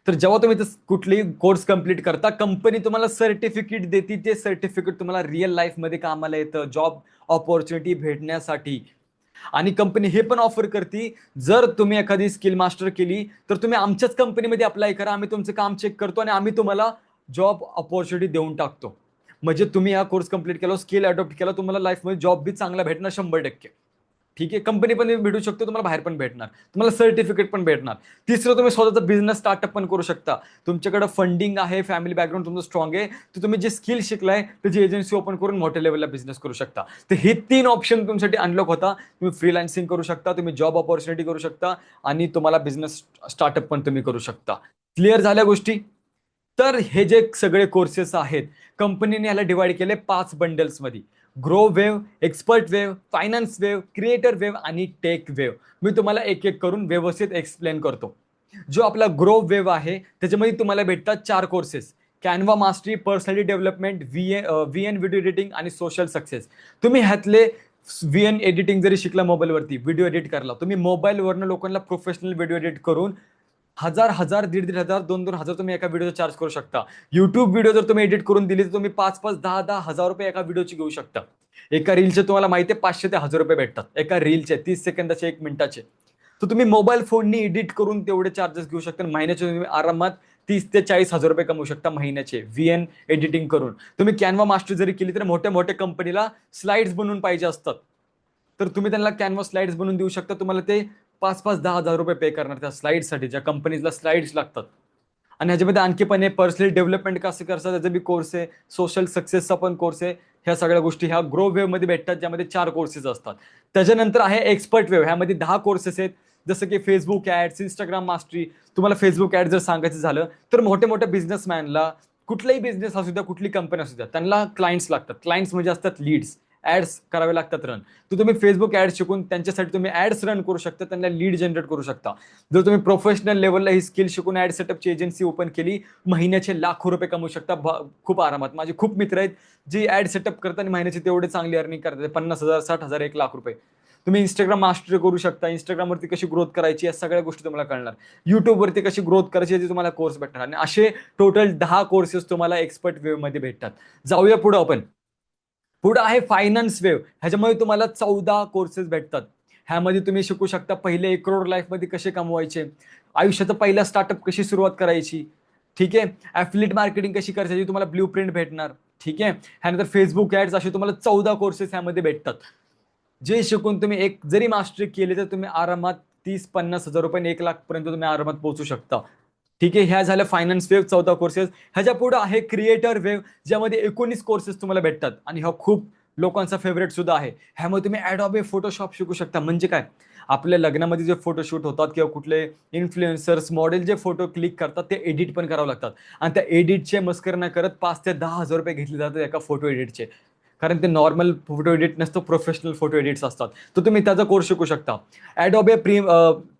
तर जेव्हा तुम्ही कुठली कोर्स कंप्लीट करता, कंपनी तुम्हाला सर्टिफिकेट देते. ते सर्टिफिकेट तुम्हाला रिअल लाईफमध्ये कामाला येतं जॉब ऑपॉर्च्युनिटी भेटण्यासाठी. आणि कंपनी हे पण ऑफर करते, जर तुम्ही एखादी स्किल मास्टर केली तर तुम्ही आमच्याच कंपनीमध्ये अप्लाय करा, आम्ही तुमचं काम चेक करतो आणि आम्ही तुम्हाला जॉब ऑपॉर्च्युनिटी देऊन टाकतो. म्हणजे तुम्ही हा कोर्स कंप्लीट केला, स्किल अडॉप्ट केला, तुम्हाला लाईफमध्ये जॉब बी चांगला भेटणार 100%. ठीक आहे, कंपनी पण भेटू शकतो, तुम्हाला बाहेर पण भेटणार, तुम्हाला सर्टिफिकेट पण भेटणार. तिसरं, तुम्ही स्वतःचा बिझनेस स्टार्टअप पण करू शकता. तुमच्याकडे फंडिंग आहे, फॅमिली बॅकग्राऊंड तुमचं स्ट्रॉंग आहे, तर तुम्ही जे स्किल शिकलाय त्याची एजन्सी ओपन करून मोठ्या लेवलला बिझनेस करू शकता. तर हे 3 ऑप्शन तुमच्यासाठी अनलॉक होता. तुम्ही फ्रीलान्सिंग करू शकता, तुम्ही जॉब ऑपॉर्च्युनिटी करू शकता आणि तुम्हाला बिझनेस स्टार्टअप पण तुम्ही करू शकता. क्लिअर झाल्या गोष्टी? तर हे जे सगळे कोर्सेस आहेत, कंपनीने याला डिवाइड केले 5 बंडल्समध्ये. Grow wave, expert wave, finance wave, creator wave आणि टेक वेव्ह. मी तुम्हाला एक एक करून व्यवस्थित एक्सप्लेन करतो. जो आपला ग्रो वेव्ह आहे त्याच्यामध्ये तुम्हाला भेटतात 4 courses: Canva mastery, personality development, VN video editing आणि सोशल सक्सेस. तुम्ही ह्यातले व्हीएन एडिटिंग जरी शिकला मोबाईलवरती, व्हिडिओ एडिट करायला, तुम्ही मोबाईलवरनं लोकांना प्रोफेशनल व्हिडिओ एडिट करून हजार, दीड हजार, 2,000 तुम्ही एका व्हिडिओचा चार्ज करू शकता. युट्यूब व्हिडिओ जर तुम्ही एडिट करून दिली तर तुम्ही 5, 10 हजार रुपये एका व्हिडिओची घेऊ शकता. एका रीलचे तुम्हाला माहिती आहे 500 ते 1000 रुपये भेटतात एका रीलचे, 30 सेकंदाचे, 1 मिनिटाचे. तर तुम्ही मोबाईल फोननी एडिट करून तेवढे चार्जेस घेऊ शकता. महिन्याचे तुम्ही आरामात 30 ते 40 हजार रुपये कमवू शकता महिन्याचे व्हीएन एडिटिंग करून. तुम्ही कॅनवा मास्टर जरी केली तर मोठ्या मोठ्या कंपनीला स्लाइड्स बनवून पाहिजे असतात, तर तुम्ही त्यांना कॅनवा स्लाइड्स बनवून देऊ शकता. तुम्हाला ते 5-10 हजार रुपये पे करणार त्या स्लाइड्ससाठी, ज्या कंपनीजला स्लाइड्स लागतात. आणि ह्याच्यामध्ये आणखी पण आहे पर्सनल डेव्हलपमेंट कसं करतात त्याचा बी कोर्स आहे, सोशल सक्सेसचा पण कोर्स आहे. ह्या सगळ्या गोष्टी ह्या ग्रो वेव्हमध्ये भेटतात, ज्यामध्ये 4 कोर्सेस असतात. त्याच्यानंतर आहे एक्सपर्ट वेव्ह, ह्यामध्ये 10 कोर्सेस आहेत. जसं की फेसबुक ॲड्स, इंस्टाग्राम मास्टरी. तुम्हाला फेसबुक ॲड जर सांगायचं झालं तर मोठ्या मोठ्या बिझनेसमॅनला, कुठलाही बिझनेस असू द्या, कुठली कंपनी असू द्या, त्यांना क्लायंट्स लागतात. क्लायंट्स म्हणजे असतात लीड्स, ॲड्स करावे लागतात रन. तर तुम्ही फेसबुक ॲड शिकून त्यांच्यासाठी तुम्ही ॲड्स रन करू शकता, त्यांना लीड जनरेट करू शकता. जर तुम्ही प्रोफेशनल लेवलला ही स्किल शिकून ॲड सेटअपची एजन्सी ओपन केली, महिन्याचे लाखो रुपये कमवू शकता खूप आरामात. माझे खूप मित्र आहेत जे ॲड सेटअप करतात आणि महिन्याचे तेवढे चांगली अर्निंग करतात, 50,000, 60,000, 1,00,000 रुपये. तुम्ही इंस्टाग्राम मास्टरी करू शकता. इंस्टाग्रामवरती कशी ग्रोथ करायची या सगळ्या गोष्टी तुम्हाला कळणार. युट्यूबवरती कशी ग्रोथ करायची याचे तुम्हाला कोर्स भेटणार. आणि असे टोटल 10 कोर्सेस तुम्हाला एक्सपर्ट वेव्हमध्ये भेटतात. जाऊया पुढे आपण. पुढं आहे फायनान्स वेव्ह. ह्याच्यामध्ये तुम्हाला 14 कोर्सेस भेटतात. ह्यामध्ये तुम्ही शिकू शकता पहिले 1 करोड लाईफमध्ये कसे कमवायचे, आयुष्याचा पहिला स्टार्टअप कशी सुरुवात करायची, ठीक आहे, ॲफिलिएट मार्केटिंग कशी करायची, तुम्हाला ब्ल्यू प्रिंट भेटणार, ठीक आहे. ह्यानंतर फेसबुक ॲड्स, असे तुम्हाला 14 कोर्सेस ह्यामध्ये भेटतात. जे शिकून तुम्ही एक जरी मास्टरी केली तर तुम्ही आरामात 30-50 हजार रुपये 1,00,000 पर्यंत तुम्ही आरामात पोहोचू शकता. ठीक आहे. ह्या झाल्या फायनान्स वेव्ह 14 कोर्सेस. ह्याच्या पुढे आहे क्रिएटर वेव्ह, ज्यामध्ये 19 कोर्सेस तुम्हाला भेटतात आणि हा खूप लोकांचा फेवरेट सुद्धा आहे. ह्यामध्ये तुम्ही ॲडोबे फोटोशॉप शिकू शकता. म्हणजे काय, आपल्या लग्नामध्ये जे फोटोशूट होतात किंवा कुठले इन्फ्लुएन्सर्स मॉडेल जे फोटो क्लिक करतात ते एडिट पण करावं लागतात आणि त्या एडिटचे मस्कर न करत 5 ते 10 हजार रुपये घेतले जातात एका फोटो एडिटचे. कारण ते नॉर्मल फोटो एडिट नसतं, प्रोफेशनल फोटो एडिट्स असतात. तर तुम्ही त्याचा कोर्स शिकू शकता. ॲडोबे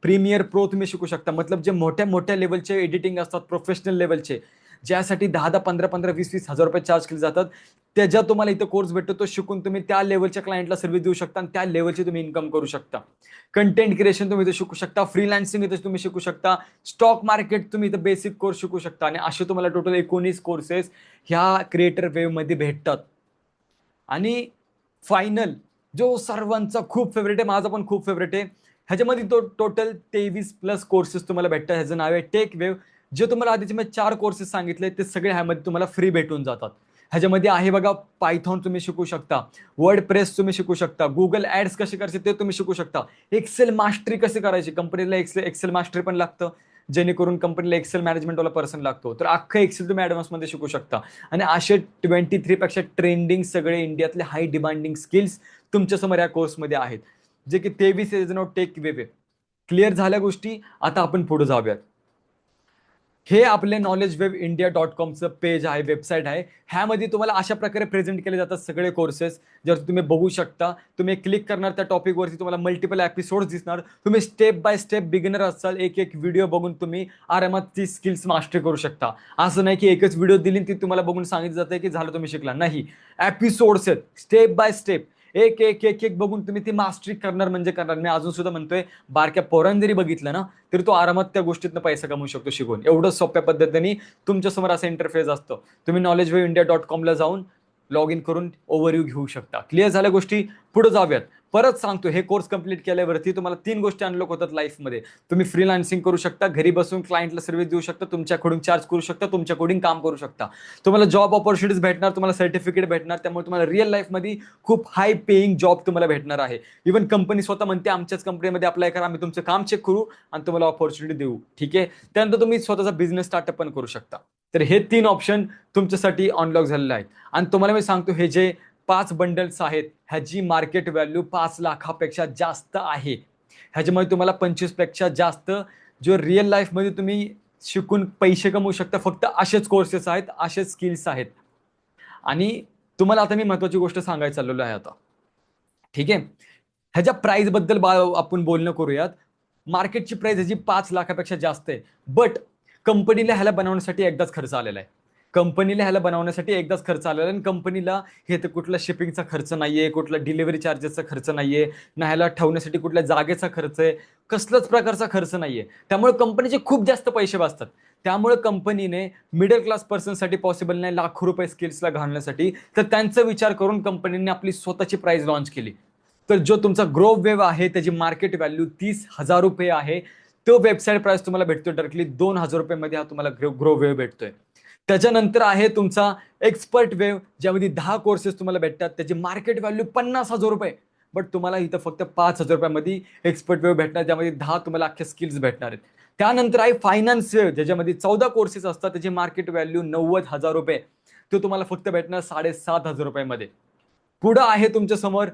प्रीमियर प्रो तुम्ही शिकू शकता. मतलब जे मोठ्या मोठ्या लेवलचे एडिटिंग असतात, प्रोफेशनल लेवलचे, ज्यासाठी 10-10, 15-15, 20-20 हजार रुपये चार्ज केले जातात, त्याच्या तुम्हाला इथं कोर्स भेटतो. तो शिकून तुम्ही त्या लेवलच्या क्लायंटला सर्व्हिस देऊ शकता आणि त्या लेवलची तुम्ही इन्कम करू शकता. कंटेंट क्रिएशन तुम्ही इथं शिकू शकता. फ्रीलान्सिंग इथं तुम्ही शिकू शकता. स्टॉक मार्केट तुम्ही इथं बेसिक कोर्स शिकू शकता. आणि असे तुम्हाला टोटल 19 कोर्सेस ह्या क्रिएटर वेव्हमध्ये भेटतात. आणि फायनल, जो सर्वांचा खूप फेवरेट आहे, माझा पण खूप फेवरेट आहे, ह्याच्यामध्ये तो टोटल 23+ कोर्सेस तुम्हाला भेटतात. ह्याचं नाव आहे टेक वेव्ह. जे तुम्हाला आधीचे मी 4 कोर्सेस सांगितले ते सगळे ह्यामध्ये तुम्हाला फ्री भेटून जातात. ह्याच्यामध्ये आहे बघा, पायथॉन तुम्ही शिकू शकता, वर्ड प्रेस तुम्ही शिकू शकता, गुगल ॲड्स कसे करायचे ते तुम्ही शिकू शकता, एक्सेल मास्टरी कसे करायची, कंपनीला एक्सेल मास्टरी पण लागतं, जेणेकरून कंपनीला एक्सेल मॅनेजमेंटवाला पर्सन लागतो, तर अख्खं एक्सेल तुम्ही ॲडव्हान्समध्ये शिकू शकता. आणि असे 23 ट्रेंडिंग सगळे इंडियातले हाय डिमांडिंग स्किल्स तुमच्यासमोर या कोर्समध्ये आहेत, जे की 23 नाव टेक वेव्ह. क्लिअर झाल्या गोष्टी? आता आपण पुढे जाऊयात. हे आपले knowledgewebindia.comचं पेज आहे, वेबसाईट आहे. ह्यामध्ये तुम्हाला अशा प्रकारे प्रेझेंट केले जातात सगळे कोर्सेस, जर तुम्ही बघू शकता. तुम्ही क्लिक करणार त्या टॉपिकवरती, तुम्हाला मल्टिपल एपिसोड्स दिसणार. तुम्ही स्टेप बाय स्टेप बिगिनर असाल, एक एक व्हिडिओ बघून तुम्ही आरामात ती स्किल्स मास्टर करू शकता. असं नाही की एकच व्हिडिओ दिली ती तुम्हाला बघून सांगितलं जातं की झालं तुम्ही शिकला. नाही, एपिसोड्स आहेत, स्टेप बाय स्टेप, एक एक एक एक बघून तुम्ही ती मास्टरी करणार म्हणजे करणार. मी अजून सुद्धा म्हणतोय, बारक्या पोरांनी जरी बघितलं ना तरी तो आरामात त्या गोष्टीतनं पैसा कमवू शकतो शिकून. एवढं सोप्या पद्धतीने तुमच्यासमोर असा इंटरफेस असतो. तुम्ही knowledgewebindia.com ला जाऊन लॉग इन करून ओव्हरव्ह्यू घेऊ शकता. क्लिअर झाल्या गोष्टी? पुढे जाऊयात. परत सांगतो, हे कोर्स कंप्लीट केल्यावरती तुम्हाला 3 गोष्टी अनलॉक होतात लाईफमध्ये. तुम्ही फ्रीलान्सिंग करू शकता, घरी बसून क्लायंटला सर्व्हिस देऊ शकता, तुमच्याकडून चार्ज करू शकता, तुमच्याकडून काम करू शकता. तुम्हाला जॉब ऑपॉर्च्युनिटीज भेटणार, तुम्हाला सर्टिफिकेट भेटणार, त्यामुळे तुम्हाला रिअल लाईफमध्ये खूप हाय पेईंग जॉब तुम्हाला भेटणार आहे. इव्हन कंपनी स्वतः म्हणते आमच्याच कंपनीमध्ये अप्लाय करा, आम्ही तुमचं काम चेक करू आणि तुम्हाला ऑपॉर्च्युनिटी देऊ. ठीक आहे. त्यानंतर तुम्ही स्वतःचा बिझनेस स्टार्टअप पण करू शकता. तर हे 3 ऑप्शन तुमच्यासाठी अनलॉक झालेले आहेत. आणि तुम्हाला मी सांगतो, हे जे 5 बंडल्स आहेत ह्याची मार्केट व्हॅल्यू 5 लाखापेक्षा जास्त आहे. ह्याच्यामध्ये तुम्हाला 25 पेक्षा जास्त जो रिअल लाईफमध्ये तुम्ही शिकून पैसे कमवू शकता. फक्त असेच कोर्सेस आहेत, असेच स्किल्स आहेत. आणि तुम्हाला आता मी महत्वाची गोष्ट सांगायला चाललेलो आहे आता. ठीक आहे. ह्याच्या प्राइस बद्दल आपण बोलणं करूयात. मार्केटची प्राइस ह्याची 5 लाखापेक्षा जास्त आहे. बट कंपनीला ह्याला बनवण्यासाठी एकदाच खर्च आलेला आहे. आणि कंपनीला हे तर कुठला शिपिंगचा खर्च नाहीये, कुठला डिलिव्हरी चार्जेसचा खर्च नाहीये, ना ह्याला ठेवण्यासाठी कुठल्या जागेचा खर्च आहे, कसलाच प्रकारचा खर्च नाहीये. त्यामुळे कंपनीचे खूप जास्त पैसे वाचतात. त्यामुळे कंपनीने मिडल क्लास पर्सनसाठी पॉसिबल नाही लाखो रुपये स्किल्सला घालण्यासाठी, तर त्यांचा विचार करून कंपनीने आपली स्वतःची प्राइस लॉन्च केली. तर जो तुमचा ग्रो वेव्ह आहे त्याची मार्केट व्हॅल्यू 30,000 रुपये आहे. तो वेबसाईट प्राइस तुम्हाला भेटतोय डायरेक्टली 2,000 रुपये हा तुम्हाला ग्रो वेव्ह भेटतोय. त्याच्यानंतर आहे तुमचा एक्सपर्ट वेव्ह, ज्यामध्ये 10 कोर्सेस तुम्हाला भेटतात. त्याची मार्केट व्हॅल्यू 50,000 रुपये. बट तुम्हाला इथं फक्त 5,000 रुपयामध्ये एक्सपर्ट वेव्ह भेटणार, ज्यामध्ये 10 तुम्हाला अख्खे स्किल्स भेटणार आहेत. त्यानंतर आहे फायनान्स वेव्ह, ज्याच्यामध्ये 14 कोर्सेस असतात. त्याची मार्केट व्हॅल्यू 90,000 रुपये. तो तुम्हाला फक्त भेटणार 7,500 रुपयामध्ये. पुढं आहे तुमच्या समोर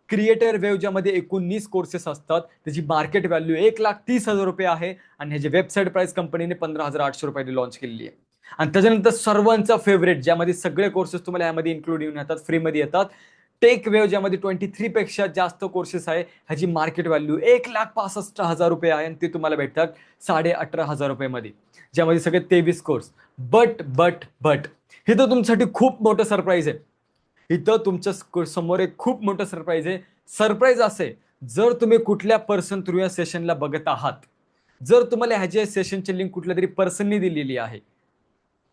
क्रिएटर वेव्ह, ज्यामध्ये 19 कोर्सेस असतात. त्याची मार्केट व्हॅल्यू 1,30,000 रुपये आहे. आणि ह्याची वेबसाईट प्राइस कंपनीने 15,800 रुपयाने लॉन्च केलेली आहे. आणि त्याच्यानंतर सर्वांचा फेवरेट, ज्यामध्ये सगळे कोर्सेस तुम्हाला यामध्ये इन्क्लूड येऊन येतात, फ्रीमध्ये येतात, टेक वेव्ह, ज्यामध्ये 23 पेक्षा जास्त कोर्सेस आहे. ह्याची मार्केट व्हॅल्यू 1,65,000 रुपये आहे. आणि ते तुम्हाला भेटतात 18,500 रुपयामध्ये, ज्यामध्ये सगळे 23 कोर्स. बट हे तर तुमच्यासाठी खूप मोठं सरप्राईज आहे. इथं तुमच्या समोर एक खूप मोठं सरप्राईज आहे. सरप्राईज असे, जर तुम्ही कुठल्या पर्सन थ्रू या सेशनला बघत आहात, जर तुम्हाला ह्याच्या सेशनची लिंक कुठल्या तरी पर्सननी दिलेली आहे,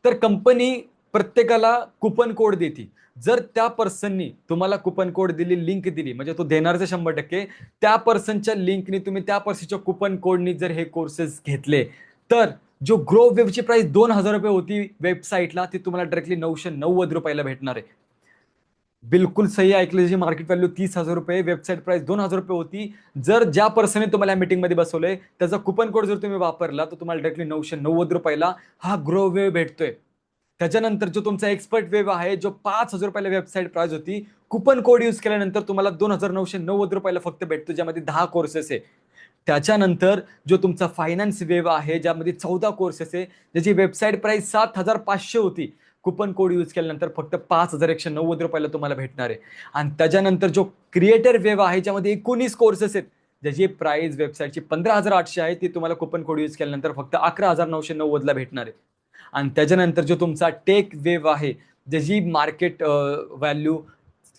तर कंपनी प्रत्येकाला कुपन कोड देते. जर त्या पर्सननी तुम्हाला कुपन कोड दिली, लिंक दिली, म्हणजे तो देणारच 100%, त्या पर्सनच्या लिंकनी तुम्ही त्या पर्सनच्या कुपन कोडनी जर हे कोर्सेस घेतले, तर जो ग्रो वेव्हची प्राइस 2,000 रुपये होती वेबसाईटला, ती तुम्हाला डायरेक्टली 990 रुपयाला भेटणार आहे. बिलकुल सही ऐकलं. जी मार्केट व्हॅल्यू 30,000 रुपये, वेबसाईट प्राइस 2,000 रुपये होती. जर ज्या पर्सनने तुम्हाला मीटिंगमध्ये बसवलंय त्याचा कुपन कोड जर तुम्ही वापरला, तर तुम्हाला डायरेक्टली 990 रुपयाला हा ग्रो वेव्ह भेटतोय. त्याच्यानंतर जो तुमचा एक्सपर्ट वेव्ह आहे, जो 5,000 रुपयाला वेबसाईट प्राइस होती, कुपन कोड यूज केल्यानंतर तुम्हाला 2,990 रुपयाला फक्त भेटतो, ज्यामध्ये 10 कोर्सेस आहे. त्याच्यानंतर जो तुमचा फायनान्स वेव्ह आहे, ज्यामध्ये 14 कोर्सेस आहे, ज्याची वेबसाईट प्राइस 7,500 होती, कुपन कोड यूज केल्यानंतर फक्त 5,190 रुपयाला तुम्हाला भेटणार आहे. आणि त्याच्यानंतर जो क्रिएटर वेव्ह आहे, ज्यामध्ये 19 कोर्सेस आहेत, ज्याची प्राइस वेबसाईटची 15,800 आहे, ती तुम्हाला कुपन कोड यूज केल्यानंतर फक्त 11,990 ला भेटणार आहे. आणि त्याच्यानंतर जो तुमचा टेक वेव्ह आहे, ज्याची मार्केट व्हॅल्यू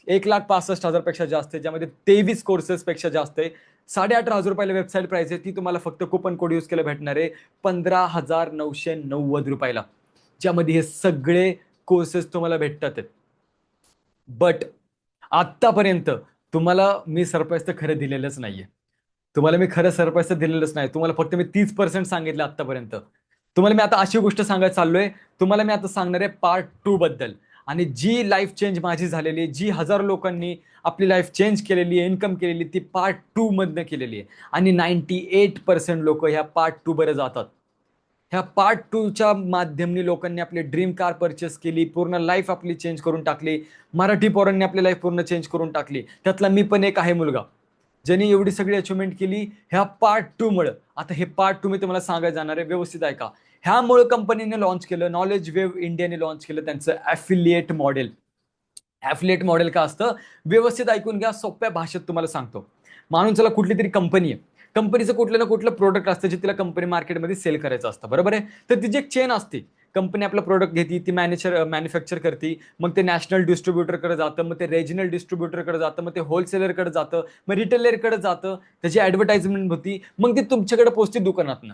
1,65,000 पेक्षा जास्त आहे, ज्यामध्ये 23 कोर्सेस पेक्षा जास्त आहे, 18,500 रुपयाला वेबसाईट प्राइस आहे, ती तुम्हाला फक्त कुपन कोड यूज केलं भेटणार आहे 15,990 रुपयाला, ज्यामध्ये हे सगळे कोर्सेस तुम्हाला भेटतात. बट आत्तापर्यंत तुम्हाला मी सरप्राईज तर खरं दिलेलंच नाहीये. तुम्हाला मी खरं सरप्राईज तर दिलेलंच नाही. तुम्हाला फक्त मी 30% सांगितलं आत्तापर्यंत. तुम्हाला मी आता अशी गोष्ट सांगायला चाललोय. तुम्हाला मी आता सांगणार आहे पार्ट 2 बद्दल. आणि जी लाईफ चेंज माझी झालेली आहे, जी हजारो लोकांनी आपली लाईफ चेंज केलेली आहे, इन्कम केलेली, ती पार्ट 2 मधनं केलेली आहे. आणि 98% लोक ह्या पार्ट 2 बरं जातात. ह्या पार्ट 2च्या माध्यमाने लोकांनी आपली ड्रीम कार परचेस केली, पूर्ण लाईफ आपली चेंज करून टाकली. मराठी पोरांनी आपली लाईफ पूर्ण चेंज करून टाकली. त्यातला मी पण एक आहे मुलगा, ज्यांनी एवढी सगळी अचिव्हमेंट केली ह्या पार्ट 2 मुळे. आता हे पार्ट 2 मी तुम्हाला सांगायला जाणार आहे, व्यवस्थित ऐका. ह्यामुळे कंपनीने लॉन्च केलं, नॉलेज वेव्ह इंडियाने लॉन्च केलं त्यांचं ॲफिलिएट मॉडेल. ॲफिलिएट मॉडेल का असतं, व्यवस्थित ऐकून घ्या, सोप्या भाषेत तुम्हाला सांगतो. माणून चला कुठली तरी कंपनी आहे, कंपनीचं कुठलं ना कुठलं प्रोडक्ट असतं जे तिला कंपनी मार्केटमध्ये सेल करायचं असतं, बरोबर आहे. तर तिची एक चेन असते. कंपनी आपलं प्रोडक्ट घेते, ती मॅन्युफॅक्चर करते, मग ते नॅशनल डिस्ट्रीब्युटरकडे जातं, मग ते रिजनल डिस्ट्रीब्युटरकडे जातं, मग ते होलसेलरकडे जातं, मग रिटेलरकडे जातं, त्याची ॲडव्हर्टाइजमेंट होती, मग ती तुमच्याकडे पोहोचते दुकानातनं.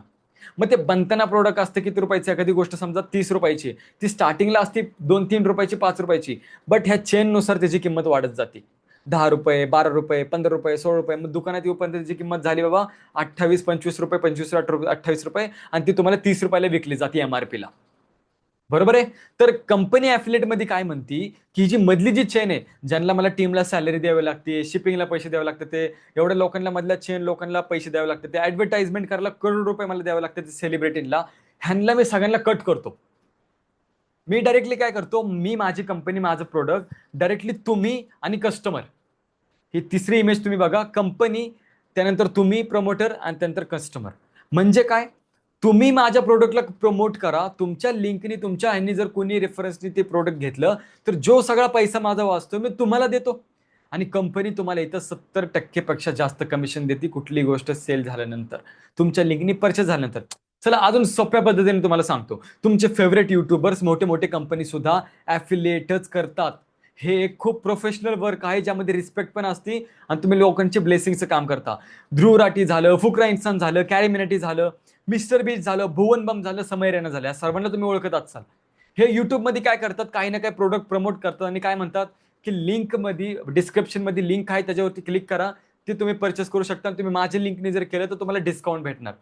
मग ते बनताना प्रोडक्ट असतं किती रुपयाचं, एखादी गोष्ट समजा 30 रुपयाची, ती स्टार्टिंगला असते 2-3 रुपयाची, 5 रुपयाची, बट ह्या चेननुसार त्याची किंमत वाढत जाते. ₹10, ₹12, ₹15, ₹16, मग दुकानात येऊपर्यंत त्याची किंमत झाली बाबा ₹28, ₹25, ₹25, ₹28 आणि ती तुम्हाला ₹30 विकली जाते MRP ला. बरोबर आहे. तर कंपनी ॲफिलिएटमध्ये काय म्हणती, की जी मधली जी चेन आहे, ज्यांना मला टीमला सॅलरी द्यावी लागते, शिपिंगला पैसे द्यावे लागतात, ते एवढ्या लोकांना मधल्या चेन लोकांना पैसे द्यावे लागतात, ते ॲडव्हर्टाइजमेंट करायला करोड रुपये मला द्यावे लागतात सेलिब्रिटींना, ह्यांना मी सगळ्यांना कट करतो. मी डायरेक्टली काय करतो, मी माझी कंपनी, माझं प्रोडक्ट डायरेक्टली तुम्ही आणि कस्टमर, ही तिसरी इमेज तुम्ही बघा. कंपनी, त्यानंतर तुम्ही प्रमोटर आणि त्यानंतर कस्टमर. म्हणजे काय, तुम्ही माझ्या प्रोडक्टला प्रमोट करा, तुमच्या लिंकनी, तुमच्या ह्यांनी जर कोणी रेफरन्सनी ते प्रोडक्ट घेतलं तर जो सगळा पैसा माझा वाचतो मी तुम्हाला देतो आणि कंपनी तुम्हाला इथं 70% पेक्षा जास्त कमिशन देते कुठली गोष्ट सेल झाल्यानंतर, तुमच्या लिंकनी परचेस झाल्यानंतर. चला अजून सोप्या पद्धतीने तुम्हाला सांगतो. तुमचे फेवरेट युट्यूबर्स, मोठे मोठे कंपनी सुद्धा ॲफिलिएटच करतात. हे एक खूप प्रोफेशनल वर्क आहे, ज्यामध्ये रिस्पेक्ट पण असते आणि तुम्ही लोकांचे ब्लेसिंगचं काम करता. ध्रुव राठी झालं, फुकरा इन्सान झालं, कॅरी मिनाटी झालं, मिस्टर बीच झालं, भुवन बम झालं, समय रैना झालं, या सर्वांना तुम्ही ओळखत असाल. हे युट्यूबमध्ये काय करतात, काही ना काही प्रोडक्ट प्रमोट करतात आणि काय म्हणतात की लिंकमध्ये, डिस्क्रिप्शनमध्ये लिंक आहे, त्याच्यावरती क्लिक करा, ते तुम्ही परचेस करू शकता. तुम्ही माझ्या लिंकने जर केलं तर तुम्हाला डिस्काउंट भेटणार.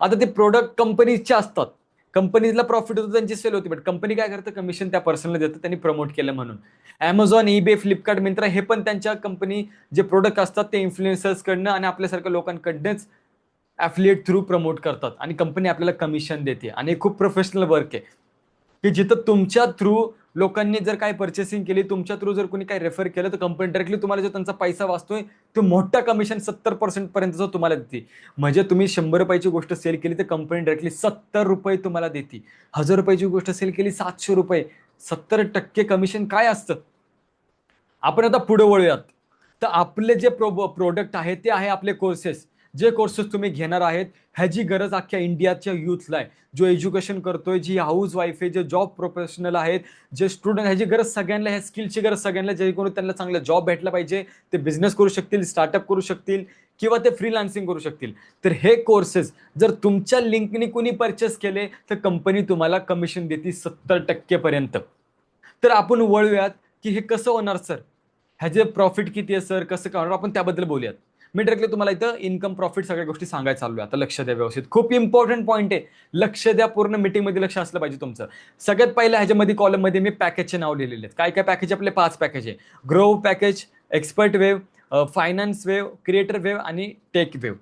आता ते प्रोडक्ट कंपनीचे असतात, कंपनीला प्रॉफिट होतो, त्यांची सेल होती, बट कंपनी काय करतं, कमिशन त्या पर्सनला देतं, त्यांनी प्रमोट केलं म्हणून. Amazon, eBay, फ्लिपकार्ट, मिंत्रा हे पण त्यांच्या कंपनी जे प्रोडक्ट असतात ते इन्फ्लुएन्सर्सकडनं आणि आपल्यासारख्या लोकांकडनंच ॲफिलिएट थ्रू प्रमोट करतात आणि कंपनी आपल्याला कमिशन देते. आणि हे खूप प्रोफेशनल वर्क आहे, की जिथं तुमच्या थ्रू लोकांनी जर काही पर्चेसिंग केली, तुमच्या थ्रू जर कोणी काही रेफर केलं, तर कंपनी डायरेक्टली तुम्हाला जो त्यांचा पैसा वाचतोय तो मोठा कमिशन 70% पर्यंतचा तुम्हाला देते. म्हणजे तुम्ही ₹100 गोष्ट सेल केली तर कंपनी डायरेक्टली ₹70 तुम्हाला देते. ₹1000 गोष्ट सेल केली ₹700. 70% कमिशन काय असतं. आपण आता पुढे वळूयात. तर आपले जे प्रोडक्ट आहे ते आहे आपले कोर्सेस. जे कोर्सेस तुम्ही घेणार आहेत, ह्याची गरज अख्ख्या इंडियाच्या युथला आहे. जो एज्युकेशन करतोय, जी हाऊस वाईफ आहे, जे जॉब प्रोफेशनल आहेत, जे स्टुडंट, ह्याची गरज सगळ्यांना, ह्या स्किलची गरज सगळ्यांना, जेणेकरून त्यांना चांगला जॉब भेटला पाहिजे. ते बिझनेस करू शकतील, स्टार्टअप करू शकतील किंवा ते फ्रीलान्सिंग करू शकतील. तर हे कोर्सेस जर तुमच्या लिंकनी कोणी परचेस केले तर कंपनी तुम्हाला कमिशन देते 70% पर्यंत. तर आपण वळूयात की हे कसं होणार सर, ह्याचे प्रॉफिट किती आहे सर, कसं काय होणार, आपण त्याबद्दल बोलूयात. मी डायरेक्टली तुम्हाला इथं इन्कम प्रॉफिट सगळ्या गोष्टी सांगायला चालू आहे. आता लक्ष द्या व्यवस्थित, खूप इम्पॉर्टंट पॉईंट आहे, लक्ष द्या. पूर्ण मीटिंगमध्ये लक्ष असलं पाहिजे तुमचं. सगळ्यात पहिलं ह्याच्यामध्ये कॉलममध्ये मी पॅकेजचे नाव लिहिलेले आहेत. काय काय पॅकेज, आपले 5 पॅकेज आहे. Grow package, expert wave, finance wave, creator wave आणि टेक वेव्ह.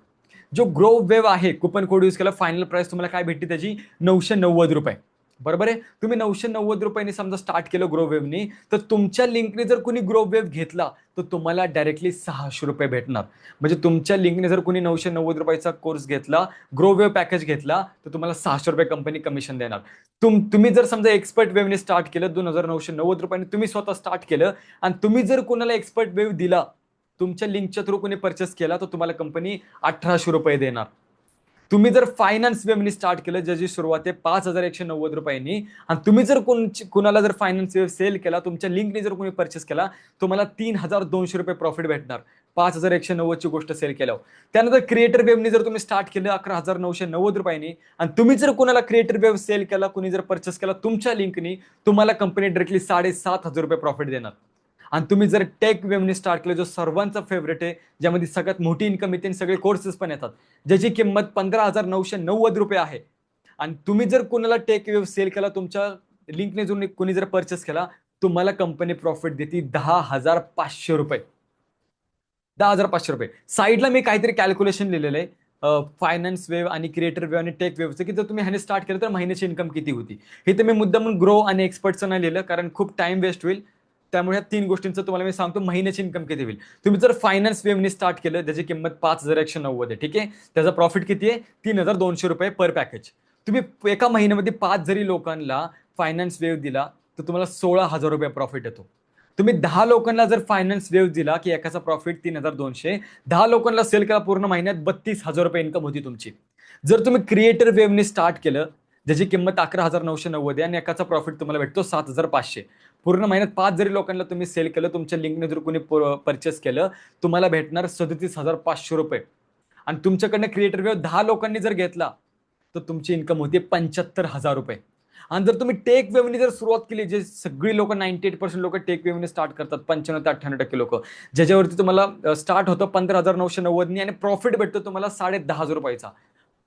जो ग्रो वेव्ह आहे, कुपन कोड यूज केला, फायनल प्राइस तुम्हाला काय भेटते त्याची ₹990. बरोबर आहे. तुम्ही ₹990 समजा स्टार्ट केलं ग्रो वेव्हनी, तर तुमच्या लिंकने जर कोणी ग्रो वेव्ह घेतला तर तुम्हाला डायरेक्टली ₹600 भेटणार. म्हणजे तुमच्या लिंकने जर कोणी ₹990 कोर्स घेतला, ग्रो वेव्ह पॅकेज घेतला, तर तुम्हाला ₹600 कंपनी कमिशन देणार. तुम्ही जर समजा एक्सपर्ट वेव्हने स्टार्ट केलं, ₹2990 तुम्ही स्वतः स्टार्ट केलं आणि तुम्ही जर कोणाला एक्सपर्ट वेव्ह दिला, तुमच्या लिंकच्या थ्रू कोणी परचेस केला, तर तुम्हाला कंपनी ₹1800 देणार. तुम्ही जर फायनान्स वेव्हनी स्टार्ट केलं, ज्याची सुरुवात आहे ₹5190 आणि तुम्ही जर कुणाला जर फायनान्स वेव्ह सेल केला, तुमच्या लिंकने जर कोणी परचेस केला, तुम्हाला ₹3200 प्रॉफिट भेटणार 5190 ची गोष्ट सेल केल्यावर. त्यानंतर क्रिएटर वेव्हनी जर तुम्ही स्टार्ट केलं ₹11990 आणि तुम्ही जर कोणाला क्रिएटर वेव्ह सेल केला, कोणी जर परचेस केला तुमच्या लिंकनी, तुम्हाला कंपनी डायरेक्टली ₹7500 प्रॉफिट देणार. आणि तुम्ही जर टेक वेव्हनी स्टार्ट केलं, जो सर्वांचा फेवरेट आहे, ज्यामध्ये सगळ्यात मोठी इन्कम येते आणि सगळे कोर्सेस पण येतात, ज्याची किंमत ₹15990 आहे, आणि तुम्ही जर कोणाला टेक वेव्ह सेल केला, तुमच्या लिंकने जो कोणी जर परचेस केला, तुम्हाला कंपनी प्रॉफिट देते ₹10500. ₹10500. साईडला मी काहीतरी कॅल्क्युलेशन लिहिलेलं आहे फायनान्स वेव्ह आणि क्रिएटर वेव्ह आणि टेक वेव्हचं, की जर तुम्ही ह्याने स्टार्ट केलं तर महिन्याची इन्कम किती होती. हे तर मी मुद्दामून ग्रो आणि एक्सपर्टचं नाही लिहिलं, कारण खूप टाइम वेस्ट होईल. त्यामुळे ह्या 3 गोष्टींचं तुम्हाला मी सांगतो, महिन्याची इन्कम किती होईल. तुम्ही जर फायनान्स वेव्हनी स्टार्ट केलं, त्याची किंमत 5190 आहे, ठीक आहे. त्याचा प्रॉफिट किती आहे, ₹3200 पर पॅकेज. तुम्ही एका महिन्यामध्ये 5 जरी लोकांना फायनान्स वेव्ह दिला, तर तुम्हाला ₹16000 प्रॉफिट येतो. तुम्ही 10 लोकांना जर फायनान्स वेव्ह दिला, की एकाचा प्रॉफिट 3200, 10 लोकांना सेल केला, पूर्ण महिन्यात ₹32000 इन्कम होती तुमची. जर तुम्ही क्रिएटर वेव्हनी स्टार्ट केलं, ज्याची किंमत 11990 आहे आणि एकाचा प्रॉफिट तुम्हाला भेटतो 7500, पूर्ण महिन्यात 5 जरी लोकांना तुम्ही सेल केलं, तुमच्या लिंकने जर कोणी परचेस केलं, तुम्हाला भेटणार ₹37500. आणि तुमच्याकडनं क्रिएटर वेव्ह 10 लोकांनी जर घेतला, तर तुमची इन्कम होते ₹75000. आणि जर तुम्ही टेक वेवनी जर सुरुवात केली, जे सगळी लोक 98% लोक टेक वेवनी स्टार्ट करतात, 95 ते 98% लोक, ज्याच्यावरती तुम्हाला स्टार्ट होतं 15,990 आणि प्रॉफिट भेटतो तुम्हाला 10,500 रुपयाचा.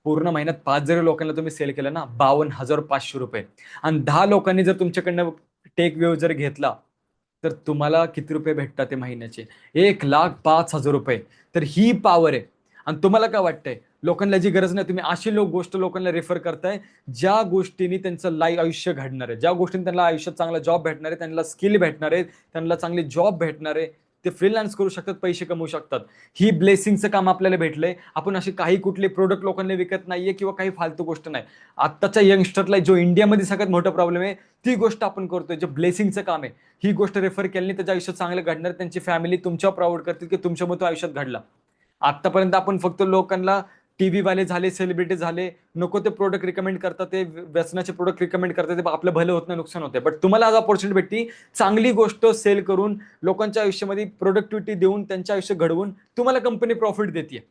पूर्ण महिन्यात 5 जरी लोकांना तुम्ही सेल केलं ना, 52,500 रुपये. आणि 10 लोकांनी जर तुमच्याकडनं टेक वेव जर घेतला तर तुम्हाला किती रुपये भेटतात ते महिन्याचे? 1,05,000 रुपये. तर ही पॉवर आहे. आणि तुम्हाला काय वाटतंय, लोकांना जी गरज नाही, तुम्ही अशी गोष्ट लोकांना रेफर करताय ज्या गोष्टींनी त्यांचं आयुष्य घडणार आहे, ज्या गोष्टींनी त्यांना आयुष्यात चांगला जॉब भेटणार आहे, त्यांना स्किल भेटणार आहे, त्यांना चांगली जॉब भेटणार आहे, ते फ्रीलान्स करू शकतात, पैसे कमवू शकतात. ही ब्लेसिंगचं काम आपल्याला भेटलंय. आपण अशी काही कुठले प्रोडक्ट लोकांना विकत नाहीये किंवा काही फालतू गोष्ट नाही. आत्ताच्या यंगस्टरला जो इंडियामध्ये सगळ्यात मोठा प्रॉब्लेम आहे, ती गोष्ट आपण करतोय, जे ब्लेसिंगचं काम आहे. ही गोष्ट रेफर केल्याने त्याच्या आयुष्यात चांगलं घडणार, त्यांची फॅमिली तुमच्यावर प्राऊड करतील की तुमच्यामुळे तो आयुष्यात घडला. आतापर्यंत आपण फक्त लोकांना टीव्ही वाले झाले, सेलिब्रिटी झाले, नको ते प्रोडक्ट रिकमेंड करतात, ते व्यसनाचे प्रोडक्ट रिकमेंड करतात, ते आपलं भलं होत नाही, नुकसान होतंय. बट तुम्हाला आज ऑपॉर्च्युनिटी भेटती चांगली गोष्ट सेल करून, लोकांच्या आयुष्यामध्ये प्रोडक्टिव्हिटी देऊन, त्यांच्या आयुष्य घडवून तुम्हाला कंपनी प्रॉफिट देते.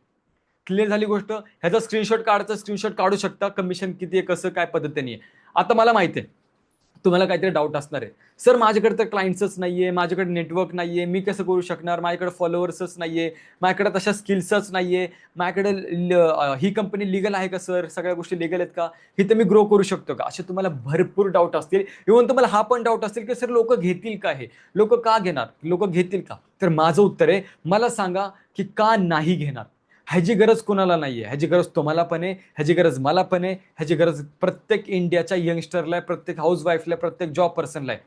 क्लिअर झाली गोष्ट? ह्याचा स्क्रीनशॉट काढू शकता, कमिशन किती आहे, कसं काय पद्धतीने आहे. आता मला माहिती आहे तुम्हाला काहीतरी डाऊट असणार आहे, सर माझ्याकडे तर क्लायंट्सच नाहीये, माझ्याकडे नेटवर्क नाहीये, मी कसं करू शकणार, माझ्याकडे फॉलोअर्सच नाहीये, माझ्याकडे तशा स्किल्सच नाहीये, माझ्याकडे ही कंपनी लिगल आहे का सर, सगळ्या गोष्टी लिगल आहेत का, ही तर मी ग्रो करू शकतो का, असे तुम्हाला भरपूर डाऊट असतील. इव्हन तुम्हाला हा पण डाऊट असतील की सर लोक घेतील का, हे लोक का घेणार, लोक घेतील का? तर माझं उत्तर आहे, मला सांगा की का नाही घेणार. ह्याची गरज कोणाला नाहीये, ह्याची गरज तुम्हाला पण आहे, ह्याची गरज मला पण आहे, ह्याची गरज प्रत्येक इंडियाच्या यंगस्टरला आहे, प्रत्येक हाऊसवाईफला, प्रत्येक जॉब पर्सनला आहे.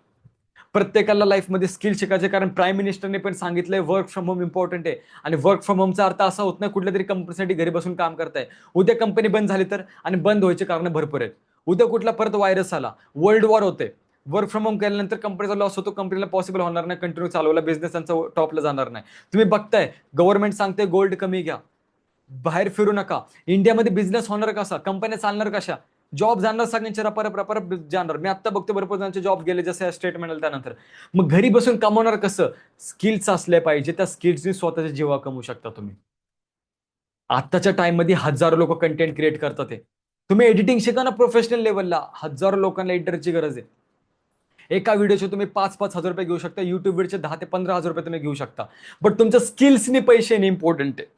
प्रत्येकाला लाईफमध्ये स्किल शिकायचे, कारण प्राईम मिनिस्टरने पण सांगितलंय वर्क फ्रॉम होम इम्पॉर्टंट आहे. आणि वर्क फ्रॉम होमचा अर्थ असा होत नाही कुठल्या तरी कंपनीसाठी घरी बसून काम करताय. उद्या कंपनी बंद झाली तर, आणि बंद व्हायचे कारण भरपूर आहेत. उद्या कुठला परत व्हायरस आला, वर्ल्ड वॉर होते, वर्क फ्रॉम होम केल्यानंतर कंपनीचा लॉस होतो, कंपनीला पॉसिबल होणार नाही कंटिन्यू चालवायला, बिझनेस त्यांचा टॉपला जाणार नाही. तुम्ही बघताय गव्हर्नमेंट सांगते गोल्ड कमी घ्या, बाहेर फिरू नका. इंडियामध्ये बिझनेस होणार कसा, कंपन्या चालणार कशा, जॉब जाणार सगळ्यांचे रपर जाणार. मी आता बघतो भरपूर जणांचे जॉब गेले, जसे स्टेटमेंट आलं त्यानंतर. मग घरी बसून कमवणार कसं? स्किल्स असले पाहिजे, त्या स्किल्सनी स्वतःच्या जीवा कमवू शकता तुम्ही. आताच्या टाइम मध्ये हजारो लोक कंटेंट क्रिएट करतात. तुम्ही एडिटिंग शिका ना प्रोफेशनल लेवलला, हजारो लोकांना एडिटरची गरज आहे. एका व्हिडिओचे तुम्ही 5,000 रुपये घेऊ शकता, युट्यूब व्हिडिओचे 10,000 ते 15,000 रुपये तुम्ही घेऊ शकता. बट तुमच्या स्किल्सनी पैसे इम्पॉर्टंट आहे,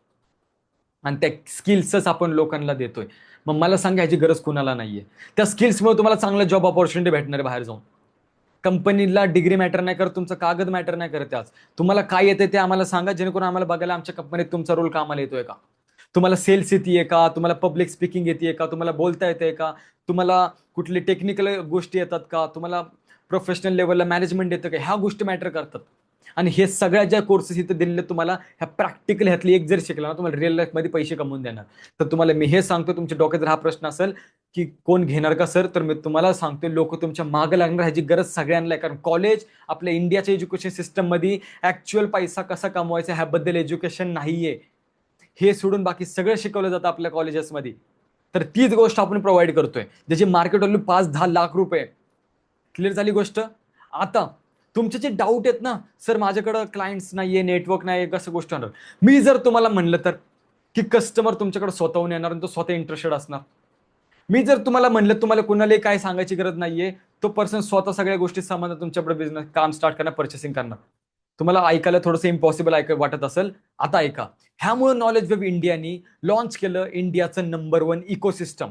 आणि त्या स्किल्सच आपण लोकांना देतोय. मग मला सांगा ह्याची गरज कुणाला नाहीये. त्या स्किल्समुळे तुम्हाला चांगलं जॉब ऑपॉर्च्युनिटी भेटणार आहे बाहेर जाऊन. कंपनीला डिग्री मॅटर नाही करत, तुमचं कागद मॅटर नाही करत. आज तुम्हाला काय येते ते आम्हाला सांगा, जेणेकरून आम्हाला बघायला आमच्या कंपनीत तुमचा रोल कामाला येतोय का, तुम्हाला सेल्स येते का, तुम्हाला पब्लिक स्पीकिंग येते का, तुम्हाला बोलता येते का, तुम्हाला कुठली टेक्निकल गोष्टी येतात का, तुम्हाला प्रोफेशनल लेवलला मॅनेजमेंट येतं का. ह्या गोष्टी मॅटर करतात. आणि हे सगळ्या ज्या कोर्सेस इथे दिलेले तुम्हाला, ह्या प्रॅक्टिकल ह्यातली एक जर शिकला ना, तुम्हाला रिअल लाईफमध्ये पैसे कमवून देणार. तर तुम्हाला मी हे सांगतो, तुमच्या डोक्यात जर हा प्रश्न असेल की कोण घेणार का सर, तर मी तुम्हाला सांगतो लोक तुमच्या मागे लागणार, ह्याची गरज सगळ्यांना आहे. कारण कॉलेज, आपल्या इंडियाच्या एज्युकेशन सिस्टममध्ये ऍक्च्युअल पैसा कसा कमवायचा ह्याबद्दल एज्युकेशन नाहीये. हे सोडून बाकी सगळं शिकवलं जातं आपल्या कॉलेजेसमध्ये. तर तीच गोष्ट आपण प्रोव्हाइड करतोय, ज्याची मार्केट व्हॅल्यू 5-10 लाख रुपये. क्लिअर झाली गोष्ट? आता तुमचे जे डाऊट आहेत ना, सर माझ्याकडं क्लायंट्स नाहीये, नेटवर्क नाही, कसं गोष्ट होणार. मी जर तुम्हाला म्हणलं तर की कस्टमर तुमच्याकडे स्वतःहून येणार आणि तो स्वतः इंटरेस्टेड असणार. मी जर तुम्हाला म्हणलं, तुम्हाला कुणालाही काय सांगायची गरज नाहीये, तो पर्सन स्वतः सगळ्या गोष्टी सामान तुमच्याकडे बिझनेस काम स्टार्ट करणार, पर्चेसिंग करणार. तुम्हाला ऐकायला थोडंसं इम्पॉसिबल वाटत असेल, आता ऐका. ह्यामुळे नॉलेज वेब इंडियानी लॉन्च केलं इंडियाचं नंबर 1 इकोसिस्टम.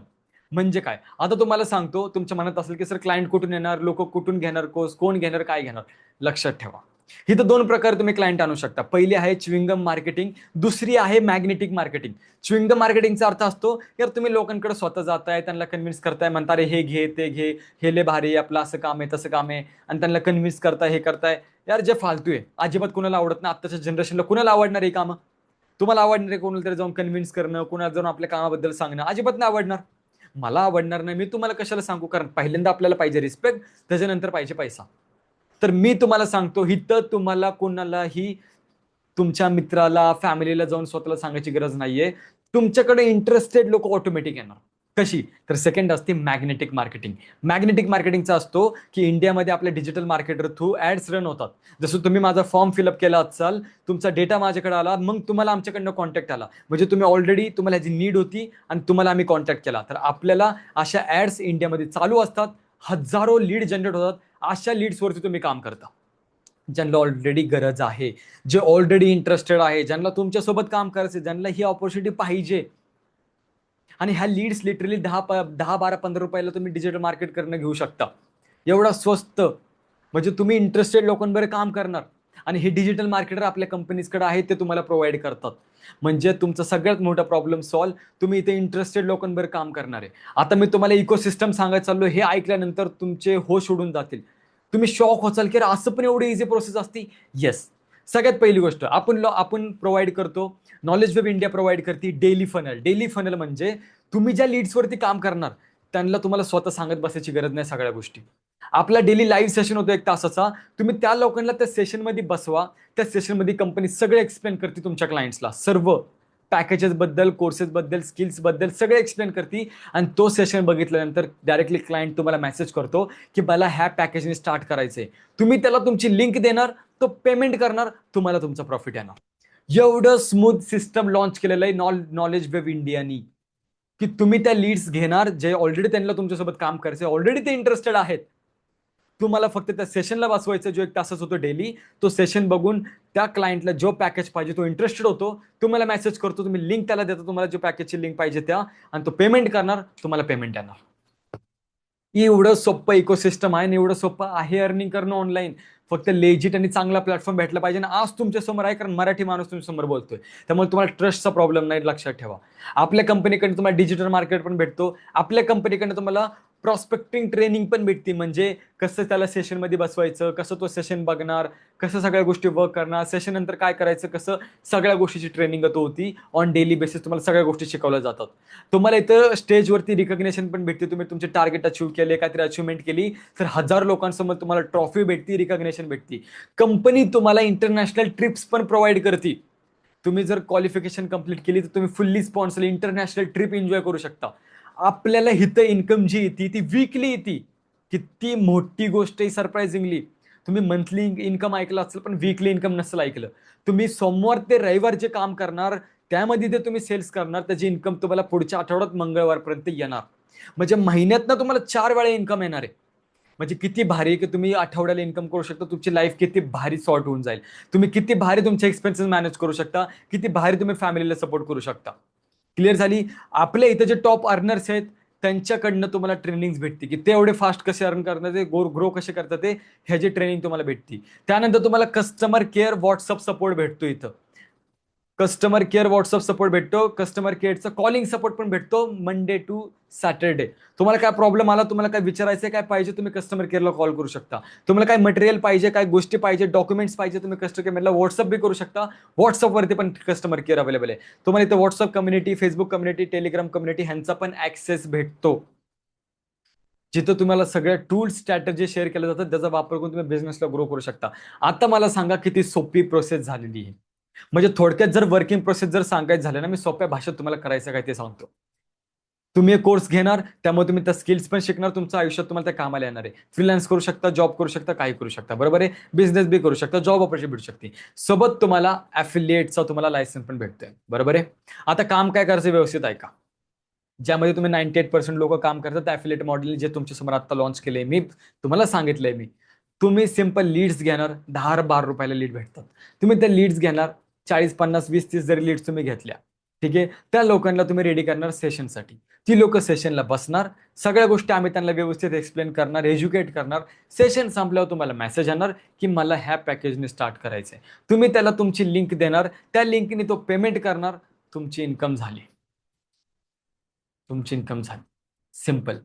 म्हणजे काय, आता तुम्हाला सांगतो, तुमच्या मनात असेल की सर क्लायंट कुठून येणार, लोक कुठून घेणार कोर्स, कोण घेणार, काय घेणार. लक्षात ठेवा, इथं 2 प्रकारे तुम्ही क्लायंट आणू शकता. पहिली आहे च्युइंगम मार्केटिंग, दुसरी आहे मॅग्नेटिक मार्केटिंग. च्युइंगम मार्केटिंगचा अर्थ असतो यार तुम्ही लोकांकडे स्वतः जाताय, त्यांना कन्व्हिन्स करताय, म्हणता रे हे घे ते घे, हे ले भारी, आपलं असं काम आहे तसं काम आहे, आणि त्यांना कन्व्हिन्स करताय, हे करताय. यार जे फालतू आहे, अजिबात कुणाला आवडत नाही. आत्ताच्या जनरेशनला कुणाला आवडणार हे कामं? तुम्हाला आवडणार आहे कोणाला तरी जाऊन कन्व्हिन्स करणं, कुणाला जाऊन आपल्या कामाबद्दल सांगणं? अजिबात नाही आवडणार. मला आवडणार नाही, मी तुम्हाला कशाला सांगू, कारण पहिल्यांदा आपल्याला पाहिजे रिस्पेक्ट, त्याच्यानंतर पाहिजे पैसा. तर मी तुम्हाला सांगतो, इथं तुम्हाला कोणालाही, तुमच्या मित्राला, फॅमिलीला जाऊन स्वतःला सांगायची गरज नाहीये. तुमच्याकडे इंटरेस्टेड लोक ऑटोमॅटिक येणार. कशी? तर सेकंड असते मॅग्नेटिक मार्केटिंग. मॅग्नेटिक मार्केटिंगचा असतो की इंडियामध्ये आपल्या digital marketer through ads run होतात. जसं तुम्ही माझा फॉर्म फिलअप केला असाल, तुमचा डेटा माझ्याकडे आला, मग तुम्हाला आमच्याकडनं कॉन्टॅक्ट आला, म्हणजे तुम्ही ऑलरेडी, तुम्हाला ह्याची नीड होती आणि तुम्हाला आम्ही कॉन्टॅक्ट केला. तर आपल्याला अशा ऍड्स इंडियामध्ये चालू असतात हजारो लीड जनरेट होतात. अशा लीड्सवरती तुम्ही काम करता, ज्यांना ऑलरेडी गरज आहे, जे ऑलरेडी इंटरेस्टेड आहे, ज्यांना तुमच्यासोबत काम करायचं, ज्यांना ही ऑपॉर्च्युनिटी पाहिजे. आणि ह्या लीड्स लिटरली 10, 12, 15 रुपयाला तुम्ही डिजिटल मार्केट करणं घेऊ शकता. एवढा स्वस्त. म्हणजे तुम्ही इंटरेस्टेड लोकांबरोबर काम करणार आणि हे डिजिटल मार्केटर आपल्या कंपनीजकडे आहेत, ते तुम्हाला प्रोव्हाइड करतात. म्हणजे तुमचा सगळ्यात मोठा प्रॉब्लेम सॉल्व्ह. तुम्ही इथे इंटरेस्टेड लोकांबरोबर काम करणार आहे. आता मी तुम्हाला इकोसिस्टम सांगायला चाललो, हे ऐकल्यानंतर तुमचे होश उडून जातील. तुम्ही शॉक होचाल की असं पण एवढी इझी प्रोसेस असते. येस. सगळ्यात पहिली गोष्ट आपण प्रोव्हाइड करतो, नॉलेज वेब इंडिया प्रोव्हाइड करते डेली फनल. डेली फनल म्हणजे तुम्ही ज्या लीड्सवरती काम करणार त्यांना तुम्हाला स्वतः सांगत बसायची गरज नाही सगळ्या गोष्टी. आपला डेली लाईव्ह सेशन होतो 1 तासाचा. तुम्ही त्या लोकांना त्या सेशनमध्ये बसवा. त्या सेशनमध्ये कंपनी सगळे एक्सप्लेन करते तुमच्या क्लायंट्सला, सर्व पॅकेजेस बद्दल, कोर्सेस बद्दल, स्किल्स बद्दल सगळे एक्सप्लेन करते. आणि तो सेशन बघितल्यानंतर डायरेक्टली क्लायंट तुम्हाला मेसेज करतो की मला ह्या पॅकेजने स्टार्ट करायचंय. तुम्ही त्याला तुमची लिंक देणार, तो पेमेंट करणार, तुम्हाला तुमचा प्रॉफिट येणार. एवढं स्मूथ सिस्टम लॉन्च केलेलं आहे नॉलेज वेब इंडियानी, की तुम्ही त्या लीड्स घेणार जे ऑलरेडी त्यांना तुमच्यासोबत काम करायचं, ऑलरेडी ते इंटरेस्टेड आहेत. तुम्हाला फक्त त्या सेशनला बसवायचं, जो 1 तासाचा होतो डेली. तो सेशन बघून त्या क्लायंटला जो पॅकेज पाहिजे, तो इंटरेस्टेड होतो, तुम्हाला मेसेज करतो, तुम्ही लिंक त्याला देता, तुम्हाला जो पॅकेजची लिंक पाहिजे त्या, आणि तो पेमेंट करणार, तुम्हाला पेमेंट येणार. एवढं सोपं इकोसिस्टम आहे आणि एवढं सोपं आहे अर्निंग करणं ऑनलाईन. फक्त लेजिट आणि चांगला प्लॅटफॉर्म भेटला पाहिजे. आणि आज तुमच्या समोर आहे, कारण मराठी माणूस तुमच्या समोर बोलतोय, त्यामुळे तुम्हाला ट्रस्टचा प्रॉब्लेम नाही, लक्षात ठेवा. आपल्या कंपनीकडे तुम्हाला डिजिटल मार्केट पण भेटतो. आपल्या कंपनीकडे तुम्हाला प्रॉस्पेक्टिंग ट्रेनिंग पण भेटते. म्हणजे कसं त्याला सेशनमध्ये बसवायचं, कसं तो सेशन बघणार, कसं सगळ्या गोष्टी वर्क करणार, सेशन नंतर काय करायचं, कसं सगळ्या गोष्टीची ट्रेनिंग होती. ऑन डेली बेसिस तुम्हाला सगळ्या गोष्टी शिकवल्या जातात. तुम्हाला इथं स्टेजवरती रिकग्नेशन पण भेटते. तुम्ही तुमचे टार्गेट अचीव्ह केले, काहीतरी अचिव्हमेंट केली तर 1000 लोकांसमोर तुम्हाला ट्रॉफी भेटती, रिकग्नेशन भेटती. कंपनी तुम्हाला इंटरनॅशनल ट्रिप्स पण प्रोव्हाइड करते. तुम्ही जर क्वालिफिकेशन कंप्लीट केली तर तुम्ही fully sponsor international trip enjoy करू शकता. आपल्याला हिथं इन्कम जी येते ती वीकली येते. किती मोठी गोष्ट आहे सरप्राइझिंगली. तुम्ही मंथली इन्कम ऐकलं असेल पण वीकली इन्कम नसेल ऐकलं. तुम्ही सोमवार ते रविवार जे काम करणार त्यामध्ये ते तुम्ही सेल्स करणार, त्याची इन्कम तुम्हाला पुढच्या आठवड्यात मंगळवारपर्यंत येणार. म्हणजे महिन्यातनं तुम्हाला 4 वेळा इन्कम येणार आहे. म्हणजे किती भारी आहे की तुम्ही आठवड्याला इन्कम करू शकता. तुमची लाईफ किती भारी सॉर्ट होऊन जाईल. तुम्ही किती भारी तुमचे एक्सपेन्सेस मॅनेज करू शकता. किती भारी तुम्ही फॅमिलीला सपोर्ट करू शकता. क्लिअर झाली. आपल्या इथे जे टॉप अर्नर्स आहेत त्यांच्याकडनं तुम्हाला ट्रेनिंग भेटते की ते एवढे फास्ट कसे अर्न करतात, ते ग्रो कसे करतात, ते ह्याची ट्रेनिंग तुम्हाला भेटते. त्यानंतर तुम्हाला कस्टमर केअर व्हॉट्सअप सपोर्ट भेटतो. इथं कस्टमर केअर व्हॉट्सअप सपोर्ट भेटतो. कस्टमर केअरचा कॉलिंग सपोर्ट पण भेटतो मंडे टू सॅटरडे. तुम्हाला काय प्रॉब्लेम आला, तुम्हाला काय विचारायचं, काय पाहिजे, तुम्ही कस्टमर केअरला कॉल करू शकता. तुम्हाला काय मटेरियल पाहिजे, काय गोष्टी पाहिजे, डॉक्युमेंट्स पाहिजे, तुम्ही कस्टमर केअरला व्हॉट्सअप बी करू शकता. व्हॉट्सअपवरती पण कस्टमर केअर अवेलेबल आहे. तुम्हाला इथे WhatsApp community, Facebook community, Telegram community ह्यांचा पण ऍक्सेस भेटतो, जिथं तुम्हाला सगळ्या टूल्स स्ट्रॅटेजी शेअर केल्या जातात, त्याचा वापर करून तुम्ही बिझनेसला ग्रो करू शकता. आता मला सांगा किती सोपी प्रोसेस झालेली आहे. म्हणजे थोडक्यात जर वर्किंग प्रोसेस जर सांगायचं झालं ना, मी सोप्या भाषेत तुम्हाला करायचं काय ते सांगतो. तुम्ही एक कोर्स घेणार, त्यामुळे तुम्ही त्या स्किल्स पण शिकणार, तुमच्या आयुष्यात तुम्हाला त्या कामाला येणार आहे. फ्रीलान्स करू शकता, जॉब करू शकता, काही करू शकता, बरोबर आहे. बिझनेस बी करू शकता, जॉब ऑपॉर्च्युनिटी भेटू शकते. सोबत तुम्हाला ॲफिलिएटचा तुम्हाला लायसन्स पण भेटतोय, बरोबर आहे. आता काम काय करायचं व्यवस्थित ऐका. ज्यामध्ये तुम्ही 98% लोक काम करतात ॲफिलिएट मॉडेल जे तुमच्यासमोर आता लॉन्च केलंय, मी तुम्हाला सांगितलंय. तुम्ही सिंपल लीड्स घेणार, 10-12 रुपयाला लीड भेटतात. तुम्ही त्या लीड्स घेणार, 40, 50, 20, 30 जरी लीड्स तुम्ही घेतल्या, ठीक आहे, त्या लोकांना तुम्ही रेडी करणार सेशनसाठी. ती लोक सेशनला बसणार, सगळ्या गोष्टी आम्ही त्यांना व्यवस्थित एक्सप्लेन करणार, एज्युकेट करणार. सेशन संपल्यावर तुम्हाला मेसेज येणार की मला ह्या पॅकेजने स्टार्ट करायचंय. तुम्ही त्याला तुमची लिंक देणार, त्या लिंकने तो पेमेंट करणार, तुमची इन्कम झाली. तुमची इन्कम झाली. सिंपल.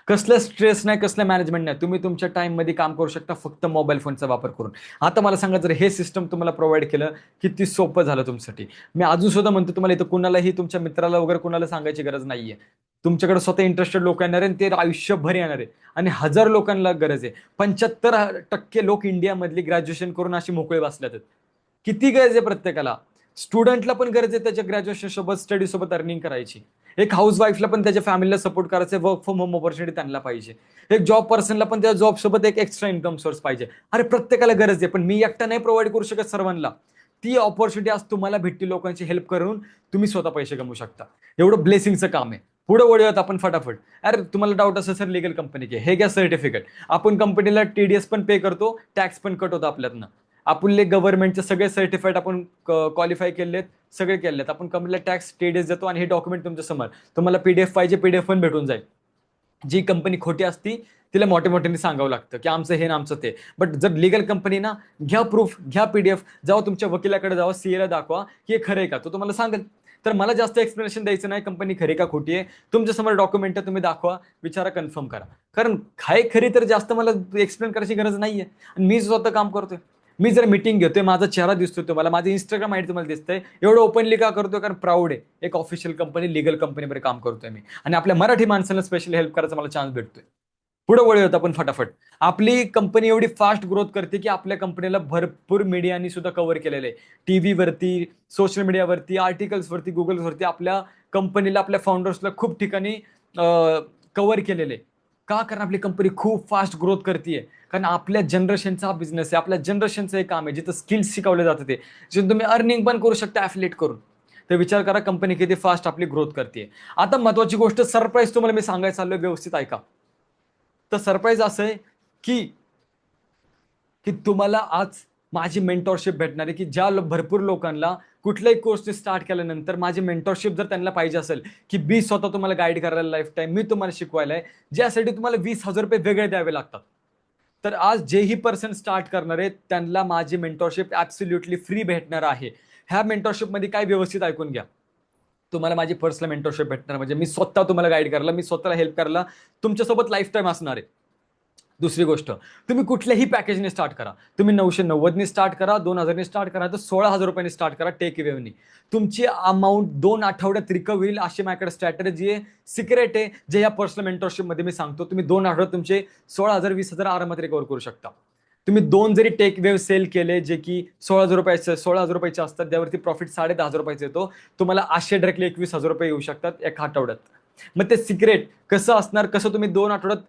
कसलं स्ट्रेस नाही, कसलं मॅनेजमेंट नाही. तुम्ही तुमच्या टाइममध्ये काम करू शकता फक्त मोबाईल फोनचा वापर करून. आता मला सांगा, जर हे सिस्टम तुम्हाला प्रोव्हाइड केलं, किती सोपं झालं तुमच्यासाठी. मी अजून सुद्धा म्हणतो तुम्हाला, इथं कुणालाही तुमच्या मित्राला वगैरे कुणाला सांगायची गरज नाहीये. तुमच्याकडे स्वतः इंटरेस्टेड लोक येणार आहे आणि ते आयुष्यभर येणार आहे. आणि 1000 लोकांना गरज आहे. 75% लोक इंडियामधली ग्रॅज्युएशन करून अशी मोकळे बसल्यात. किती गरज आहे प्रत्येकाला. स्टुडंटला पण गरज आहे त्याच्या ग्रॅज्युएशन सोबत, स्टडी सोबत अर्निंग करायची. एक हाऊस वाईफला पण त्याच्या फॅमिलीला सपोर्ट करायचं, वर्क फ्रॉम होम ऑपॉर्च्युनिटी त्यांना पाहिजे. एक जॉब पर्सनला पण त्या जॉब सोबत एक एक्स्ट्रा इन्कम सोर्स पाहिजे. अरे प्रत्येकाला गरज आहे, पण मी एकटा नाही प्रोव्हाइड करू शकत सर्वांना. ती ऑपॉर्च्युनिटी आज तुम्हाला भेटते, लोकांची हेल्प करून तुम्ही स्वतः पैसे कमवू शकता. एवढं ब्लेसिंगचं काम आहे. पुढे वळूयात आपण फटाफट. अरे तुम्हाला डाऊट असेल सर लीगल कंपनी घे, हे घ्या सर्टिफिकेट. आपण कंपनीला TDS पण पे करतो, टॅक्स पण कट होतो आपल्यातनं. आपले गव्हर्नमेंटचे सगळे सर्टिफाईड आपण क्वालिफाय केलेत, सगळे केलेत. आपण कंपनीला टॅक्स TDS देतो आणि हे डॉक्युमेंट तुमच्या समोर. तुम्हाला PDF पाहिजे, PDF पण भेटून जाईल. जी कंपनी खोटी असती तिला मोठ्याने सांगावं लागतं की आमचं हे ना आमचं ते. बट जर लीगल कंपनी ना, घ्या प्रूफ, घ्या PDF, जावा तुमच्या वकिलाकडे जावा, CA दाखवा की हे खरं आहे का, तो तुम्हाला सांगेल. तर मला जास्त एक्सप्लेनेशन द्यायचं नाही, कंपनी खरी का खोटी आहे. तुमच्यासमोर डॉक्युमेंट तुम्ही दाखवा, विचारा, कन्फर्म करा. कारण काय खरी तर जास्त मला एक्सप्लेन करायची गरज नाहीये. आणि मी स्वतः काम करतोय. मी जर मीटिंग घेतोय, माझा चेहरा दिसतोय तुम्हाला, माझं Instagram ID तुम्हाला दिसतंय, एवढं ओपनली का करतोय? कारण प्राऊड आहे, एक ऑफिशियल कंपनी, लीगल कंपनीमध्ये काम करतोय मी, आणि आपल्या मराठी माणसाला स्पेशली हेल्प करायचा मला चान्स भेटतोय. पुढे वळूयात आपण फटाफट. आपली कंपनी एवढी फास्ट ग्रोथ करते की आपल्या कंपनीला भरपूर मीडियानी सुद्धा कव्हर केलेलं आहे. टीव्हीवरती, सोशल मीडियावरती, आर्टिकल्सवरती, गुगल्सवरती आपल्या कंपनीला, आपल्या फाउंडर्सला खूप ठिकाणी कव्हर केलेलं आहे. का? कारण आपली कंपनी खूप फास्ट ग्रोथ करते. कारण आपल्या जनरेशनचा हा बिझनेस आहे, आपल्या जनरेशनचं हे काम आहे, जिथं स्किल्स शिकवले जातं ते, जिथून तुम्ही अर्निंग पण करू शकता ॲफिलिएट करून. तर विचार करा कंपनी किती फास्ट आपली ग्रोथ करते. आता महत्वाची गोष्ट, सरप्राईज तुम्हाला मी सांगायचं चाललोय, व्यवस्थित ऐका. तर सरप्राईज असं आहे की की तुम्हाला आज माझी मेंटॉरशिप भेटणार आहे, की ज्या भरपूर लोकांना कुठल्याही कोर्स स्टार्ट केल्यानंतर माझी मेंटॉरशिप जर त्यांना पाहिजे असेल, की मी स्वतः तुम्हाला गाईड करायला लाईफ टाईम, मी तुम्हाला शिकवायला आहे, ज्यासाठी तुम्हाला 20,000 रुपये वेगळे द्यावे लागतात. तर आज जेही पर्सन स्टार्ट करणार आहेत त्यांना माझी मेंटॉरशिप ॲब्सोल्युटली फ्री भेटणार आहे. ह्या मेंटॉरशिपमध्ये काय, व्यवस्थित ऐकून घ्या. तुम्हाला माझी पर्सनल मेंटॉरशिप भेटणार, म्हणजे मी स्वतः तुम्हाला गाईड करायला, मी स्वतःला हेल्प करायला तुमच्यासोबत लाईफ टाईम असणार आहे. दुसरी गोष्ट, तुम्ही कुठल्याही पॅकेजने स्टार्ट करा. तुम्ही 990 स्टार्ट करा, 2000 स्टार्ट करा, तर 16,000 रुपयांनी स्टार्ट करा टेक इवेवनी. तुमची अमाऊंट 2 आठवड्यात रिकव्हर होईल, अशी माझ्याकडे स्ट्रॅटेजी आहे, सिक्रेट आहे, जे या पर्सनल मेंटॉरशिपमध्ये मी सांगतो. तुम्ही 2 आठवड्यात तुमचे 16,000 20,000 आरामात रिकव्हर करू शकता. तुम्ही 2 जरी टेक वेव्ह सेल केले, जे की 16,000 रुपयाचे असतात, त्यावरती प्रॉफिट 10,500 रुपयाचा येतो, तुम्हाला असे डायरेक्टली 21,000 रुपये येऊ शकतात एका आठवड्यात. मग ते सिक्रेट कसं असणार, कसं तुम्ही 2 आठवड्यात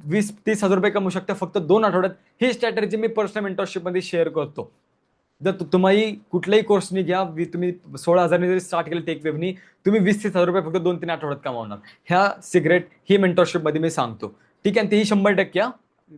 20-30,000 रुपये कमवू शकता फक्त 2 आठवड्यात, ही स्ट्रॅटेजी मी पर्सनल मेंटॉरशिपमध्ये शेअर करतो. जर तुम्ही कुठल्याही कोर्सनी घ्या, तुम्ही 16,000 जरी स्टार्ट केलं टेक वेव्हनी, तुम्ही 20-30,000 रुपये फक्त 2-3 आठवड्यात कमावणार. ह्या सिक्रेट ही मेंटॉरशिपमध्ये मी सांगतो. ठीक आहे, तेही 100%.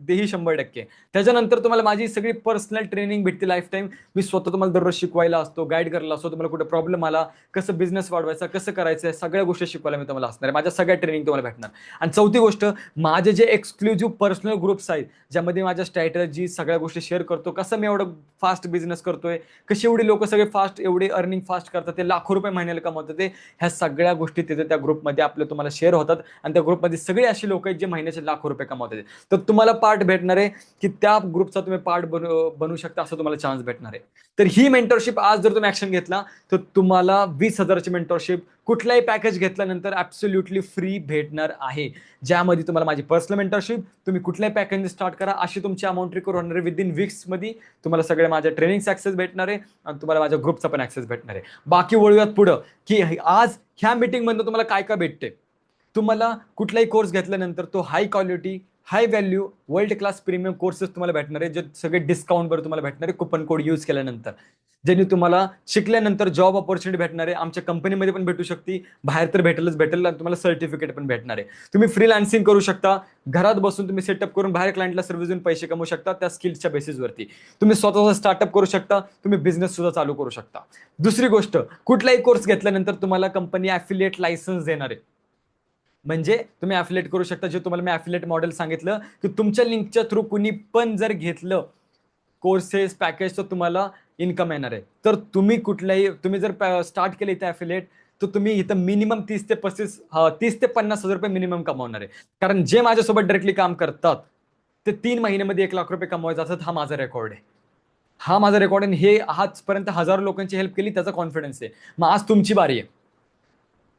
तेही 100%. त्याच्यानंतर तुम्हाला माझी सगळी पर्सनल ट्रेनिंग भेटते लाईफ टाईम. मी स्वतः तुम्हाला दररोज शिकवायला असतो, गाईड करायला असतो. तुम्हाला कुठे प्रॉब्लेम आला, कसं बिझनेस वाढवायचा, कसं करायचं, सगळ्या गोष्टी शिकवायला मी तुम्हाला असणार आहे. माझ्या सगळ्या ट्रेनिंग तुम्हाला भेटणार. आणि चौथी गोष्ट, माझे जे एक्सक्लुझिव्ह पर्सनल ग्रुप्स आहेत, ज्यामध्ये माझ्या स्ट्रॅटेजी, सगळ्या गोष्टी शेअर करतो, कसं मी एवढं फास्ट बिझनेस करतोय, कशी एवढी लोक सगळे फास्ट, एवढे अर्निंग फास्ट करतात, ते लाखो रुपये महिन्याला कमवतात, ते ह्या सगळ्या गोष्टी तिथे त्या ग्रुपमध्ये आपल्या तुम्हाला शेअर होतात. आणि त्या ग्रुपमध्ये सगळे अशी लोक आहेत जे महिन्याचे लाखो रुपये कमवतात. तर तुम्हाला पार्ट भेटणार आहे की त्या ग्रुपचा तुम्ही पार्ट बनू शकता, असं तुम्हाला चान्स भेटणार आहे. तर ही मेंटॉरशिप आज जर तुम्ही ऍक्शन घेतला, तर तुम्हाला 20,000ची मेंटॉरशिप कुठलाही पॅकेज घेतल्यानंतर ऍब्सोल्युटली फ्री भेटणार आहे. ज्यामध्ये तुम्हाला माझी पर्सनल मेंटॉरशिप, तुम्ही कुठल्याही पॅकेजने स्टार्ट करा, अशी तुमची अमाऊंट रिकवर होणार आहे. विदिन वीक्समध्ये तुम्हाला सगळे माझ्या ट्रेनिंगचा ऍक्सेस भेटणार आहे आणि तुम्हाला माझ्या ग्रुपचा पण ऍक्सेस भेटणार आहे. बाकी वळूयात पुढं, की आज ह्या मीटिंगमधून तुम्हाला काय काय भेटते. तुम्हाला कुठलाही कोर्स घेतल्यानंतर तो high quality, high value, world class premium courses तुम्हाला भेटणार आहे, जे सगळे डिस्काउंटवर तुम्हाला भेटणार आहे कुपन कोड यूज केल्यानंतर. ज्यांनी तुम्हाला शिकल्यानंतर जॉब ऑपॉर्च्युनिटी भेटणार आहे. आमच्या कंपनीमध्ये पण भेटू शकते, बाहेर तर भेटेल आणि तुम्हाला सर्टिफिकेट पण भेटणार आहे. तुम्ही फ्रीलान्सिंग करू शकता, घरात बसून तुम्ही सेटअप करून बाहेर क्लायंटला सर्व्हिस देऊन पैसे कमवू शकता. त्या स्किल्सच्या बेसिसवरती तुम्ही स्वतःचा स्टार्टअप करू शकता, तुम्ही बिझनेस सुद्धा चालू करू शकता. दुसरी गोष्ट, कुठलाही कोर्स घेतल्यानंतर तुम्हाला कंपनी ॲफिलिएट लायसन्स देणार आहे. म्हणजे तुम्ही ॲफिलिएट करू शकता. जे तुम्हाला मी ॲफिलिएट मॉडेल सांगितलं, की तुमच्या लिंकच्या थ्रू कुणी पण जर घेतलं कोर्सेस पॅकेज, तर तुम्हाला इन्कम येणार आहे. तर तुम्ही जर स्टार्ट केलं इथे ॲफिलिएट, तर तुम्ही इथं मिनिमम 30 ते 50,000 रुपये मिनिमम कमावणार आहे. कारण जे माझ्यासोबत डायरेक्टली काम करतात ते 3 महिन्यामध्ये 1 लाख रुपये कमवायचे असतात. हा माझा रेकॉर्ड आहे. हा माझा रेकॉर्ड आहे. हे आजपर्यंत हजारो लोकांची हेल्प केली, त्याचा कॉन्फिडन्स आहे. मग आज तुमची बारी आहे.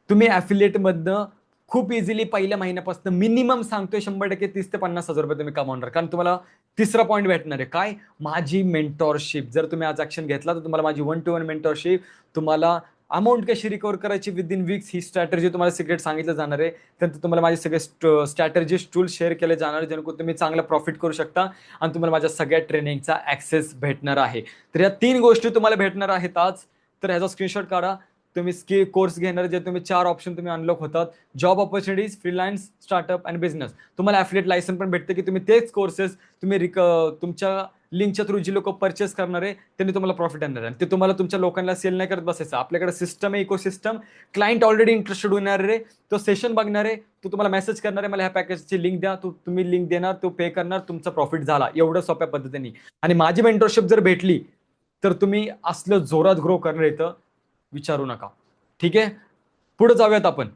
तुम्ही ॲफिलिएटमधनं खूप इझिली पहिल्या महिन्यापासून मिनिमम सांगतोय 100% 30 ते 50,000 रुपये तुम्ही कमावणार. कारण तुम्हाला तिसरा पॉईंट भेटणार आहे, काय, माझी मेंटॉरशिप. जर तुम्ही आज ऍक्शन घेतला तर तुम्हाला माझी 1-to-1 मेंटॉरशिप, तुम्हाला अमाऊंट कशी रिकवर करायची विदिन वीक्स, ही स्ट्रॅटेजी तुम्हाला सिक्रेट सांगितलं जाणार आहे. त्यानंतर तुम्हाला माझे सगळे स्ट्रॅटेजी टूल शेअर केले जाणार आहे, जेणेकरून तुम्ही चांगला प्रॉफिट करू शकता आणि तुम्हाला माझ्या सगळ्या ट्रेनिंगचा ऍक्सेस भेटणार आहे. तर या 3 गोष्टी तुम्हाला भेटणार आहेत आज. तर ह्याचा स्क्रीनशॉट काढा. तुम्ही कोर्स घेणार, जे तुम्ही 4 ऑप्शन तुम्ही अनलॉक होतात. जॉब ऑपॉर्च्युनिटीज, फ्रीलान्स, स्टार्टअप आणि बिझनेस. तुम्हाला ॲफिलिएट लायसन पण भेटते की तुम्ही तेच कोर्सेस तुम्ही तुमच्या लिंकच्या थ्रू जी लोक परचेस करणार आहे त्यांनी तुम्हाला प्रॉफिट आणणार आहे. आणि ते तुम्हाला तुमच्या लोकांना सेल नाही करत बसायचं. आपल्याकडे सिस्टम आहे, इकोसिस्टम. क्लायंट ऑलरेडी इंटरेस्टेड होणार आहे, तो सेशन बघणार आहे, तो तुम्हाला मेसेज करणार आहे, मला ह्या पॅकेजची लिंक द्या, तुम्ही लिंक देणार, तो पे करणार, तुमचा प्रॉफिट झाला. एवढं सोप्या पद्धतीने. आणि माझी मेंटरशिप जर भेटली तर तुम्ही असलं जोरात ग्रो करणार येतं, विचारू नका. ठीक आहे, पुढे जाऊयात आपण.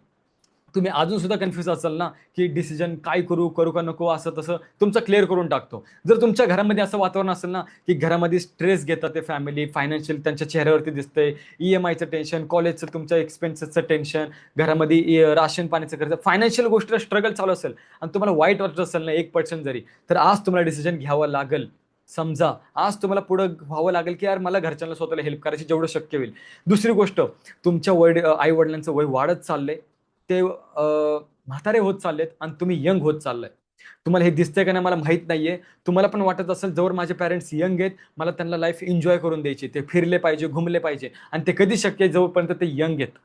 तुम्ही अजून सुद्धा कन्फ्युज असाल ना की डिसिजन काय करू का नको, असं तसं तुमचं क्लिअर करून टाकतो. जर तुमच्या घरामध्ये असं वातावरण असेल ना की घरामध्ये स्ट्रेस घेतात ते फॅमिली, फायनान्शियल त्यांच्या चेहऱ्यावरती दिसतंय, EMIचं टेन्शन, कॉलेजचं तुमच्या एक्सपेन्सेसचं टेन्शन, घरामध्ये राशन पाण्याचं खर्च, फायनान्शियल गोष्टीला स्ट्रगल चालू असेल आणि तुम्हाला वाईट वाटत असेल ना 1% जरी, तर आज तुम्हाला डिसिजन घ्यावं लागेल. समजा आज तुम्हाला पुढे व्हावं लागेल की यार मला घरच्यांना स्वतःला हेल्प करायची जेवढं शक्य होईल. दुसरी गोष्ट, तुमच्या आई वडिलांचं वय वाढत चाललंय, ते म्हातारे होत चाललेत आणि तुम्ही यंग होत चाललाय. तुम्हाला हे दिसतंय का नाही मला माहित नाहीये. तुम्हाला पण वाटत असेल जवळ माझे पॅरेंट्स यंग आहेत, मला त्यांना लाईफ एन्जॉय करून द्यायची, ते फिरले पाहिजे, घुमले पाहिजे, आणि ते कधी शक्य आहे जोपर्यंत ते यंग आहेत.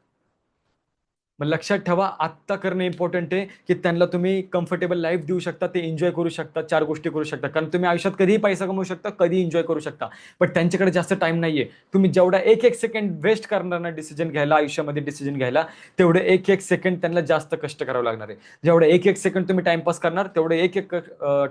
मग लक्षात ठेवा, आत्ता करणं इम्पॉर्टंट आहे की त्यांना तुम्ही कम्फर्टेबल लाईफ देऊ शकता, ते एन्जॉय करू शकता, 4 गोष्टी करू शकता. कारण तुम्ही आयुष्यात कधीही पैसा कमवू शकता, कधी एन्जॉय करू शकता, पण त्यांच्याकडे जास्त टाइम नाहीये. तुम्ही जेवढा एक सेकंड वेस्ट करणार ना डिसिजन घ्यायला, आयुष्यामध्ये डिसिजन घ्यायला, तेवढे एक सेकंड त्यांना जास्त कष्ट करावं लागणार आहे. जेवढं एक सेकंड तुम्ही टाइमपास करणार, तेवढं एक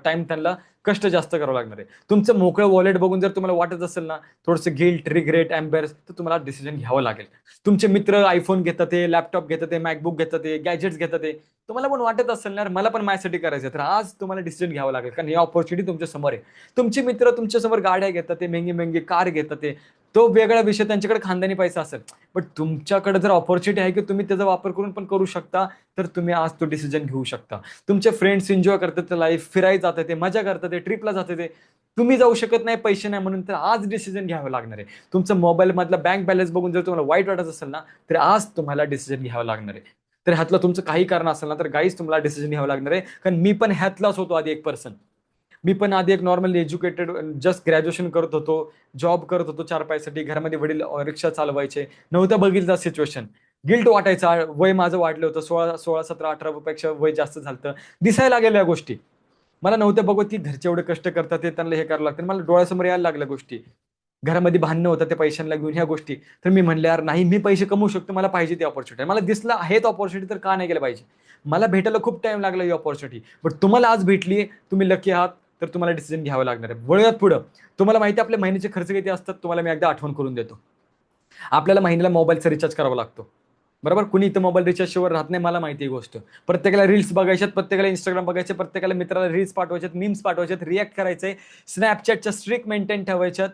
टाइम त्यांना कष्ट जास्त करावं लागणार आहे. तुमचं मोकळं वॉलेट बघून जर तुम्हाला वाटत असेल ना थोडंसं गिल्ट, रिग्रेट, एम्बॅरेस, तर तुम्हाला डिसिजन घ्यावं लागेल. तुमचे मित्र आयफोन घेतात, ते लॅपटॉप घेतात, ते मॅकबुक घेतात, ते गॅजेट्स घेतात, ते तुम्हाला पण वाटत असेल ना मला पण माझ्यासाठी करायचं, तर आज तुम्हाला डिसिजन घ्यावं लागेल. कारण ही ऑपॉर्च्युनिटी तुमच्या समोर आहे. तुमचे मित्र तुमच्या समोर गाड्या घेतात, ते महंगी महंगी कार घेतात, ते तो वेगळा विषय, त्यांच्याकडे खानदानी पैसा असेल. पण तुमच्याकडे जर ऑपॉर्च्युनिटी आहे की तुम्ही त्याचा वापर करून पण करू शकता, तर तुम्ही आज तो डिसिजन घेऊ शकता. तुमचे फ्रेंड्स एन्जॉय करतात लाईफ, फिरायला जातात, ते मजा करतात, ते ट्रिपला जाते, ते तुम्ही जाऊ शकत नाही, पैसे नाही म्हणून, तर आज डिसिजन घ्यावं लागणार आहे. तुमचं मोबाईल मधला बँक बॅलन्स बघून जर तुम्हाला वाईट वाटत असेल ना, तर आज तुम्हाला डिसिजन घ्यावं लागणार आहे. तर ह्यातलं तुमचं काही कारण असेल ना, तर गाईज तुम्हाला डिसिजन घ्यावं लागणार आहे. कारण मी पण ह्यातलाच होतो आधी एक पर्सन. मी पण आधी एक नॉर्मल एज्युकेटेड, जस्ट ग्रॅज्युएशन करत होतो, जॉब करत होतो 4 पैशासाठी. घरामध्ये वडील रिक्षा चालवायचे, नव्हतं बघितलं सिच्युएशन. गिल्ट वाटायचा, वय माझं वाढलं होतं, 16, 17, 18 पेक्षा वय जास्त झालं, दिसायला लागलेल्या गोष्टी मला नव्हत्या बघत की घरचे एवढे कष्ट करतात, ते त्यांना हे करावं लागतं. मला डोळ्यासमोर यायला लागल्या गोष्टी, घरामध्ये भांडणं होतं ते पैशांना घेऊन, ह्या गोष्टी. तर मी म्हणले यार नाही, मी पैसे कमवू शकतो, मला पाहिजे ती ऑपॉर्च्युनिटी, मला दिसलं आहे ऑपॉर्च्युनिटी, तर का नाही गेलं पाहिजे. मला भेटायला खूप टाइम लागला ही ऑपॉर्च्युनिटी, बट तुम्हाला आज भेटली, तुम्ही लकी आहात. तर तुम्हाला डिसिजन घ्यावं लागणार आहे. वळूयात पुढं. तुम्हाला माहिती आहे आपल्या महिन्याचे खर्च किती असतात, तुम्हाला मी एकदा आठवण करून देतो. आपल्याला महिन्याला मोबाईलचा रिचार्ज करावा लागतो, बरोबर. कुणी इथं मोबाईल रिचार्ज शिवाय राहत नाही, मला माहिती आहे गोष्ट. प्रत्येकाला रील्स बघायच्यात, प्रत्येकाला इंस्टाग्राम बघायचे, प्रत्येकाला मित्राला रील्स पाठवायच्यात, मीम्स पाठवायच्यात, रिॲक्ट करायचंय, स्नॅपचॅटच्या स्ट्रिक मेंटेन ठेवायच्यात,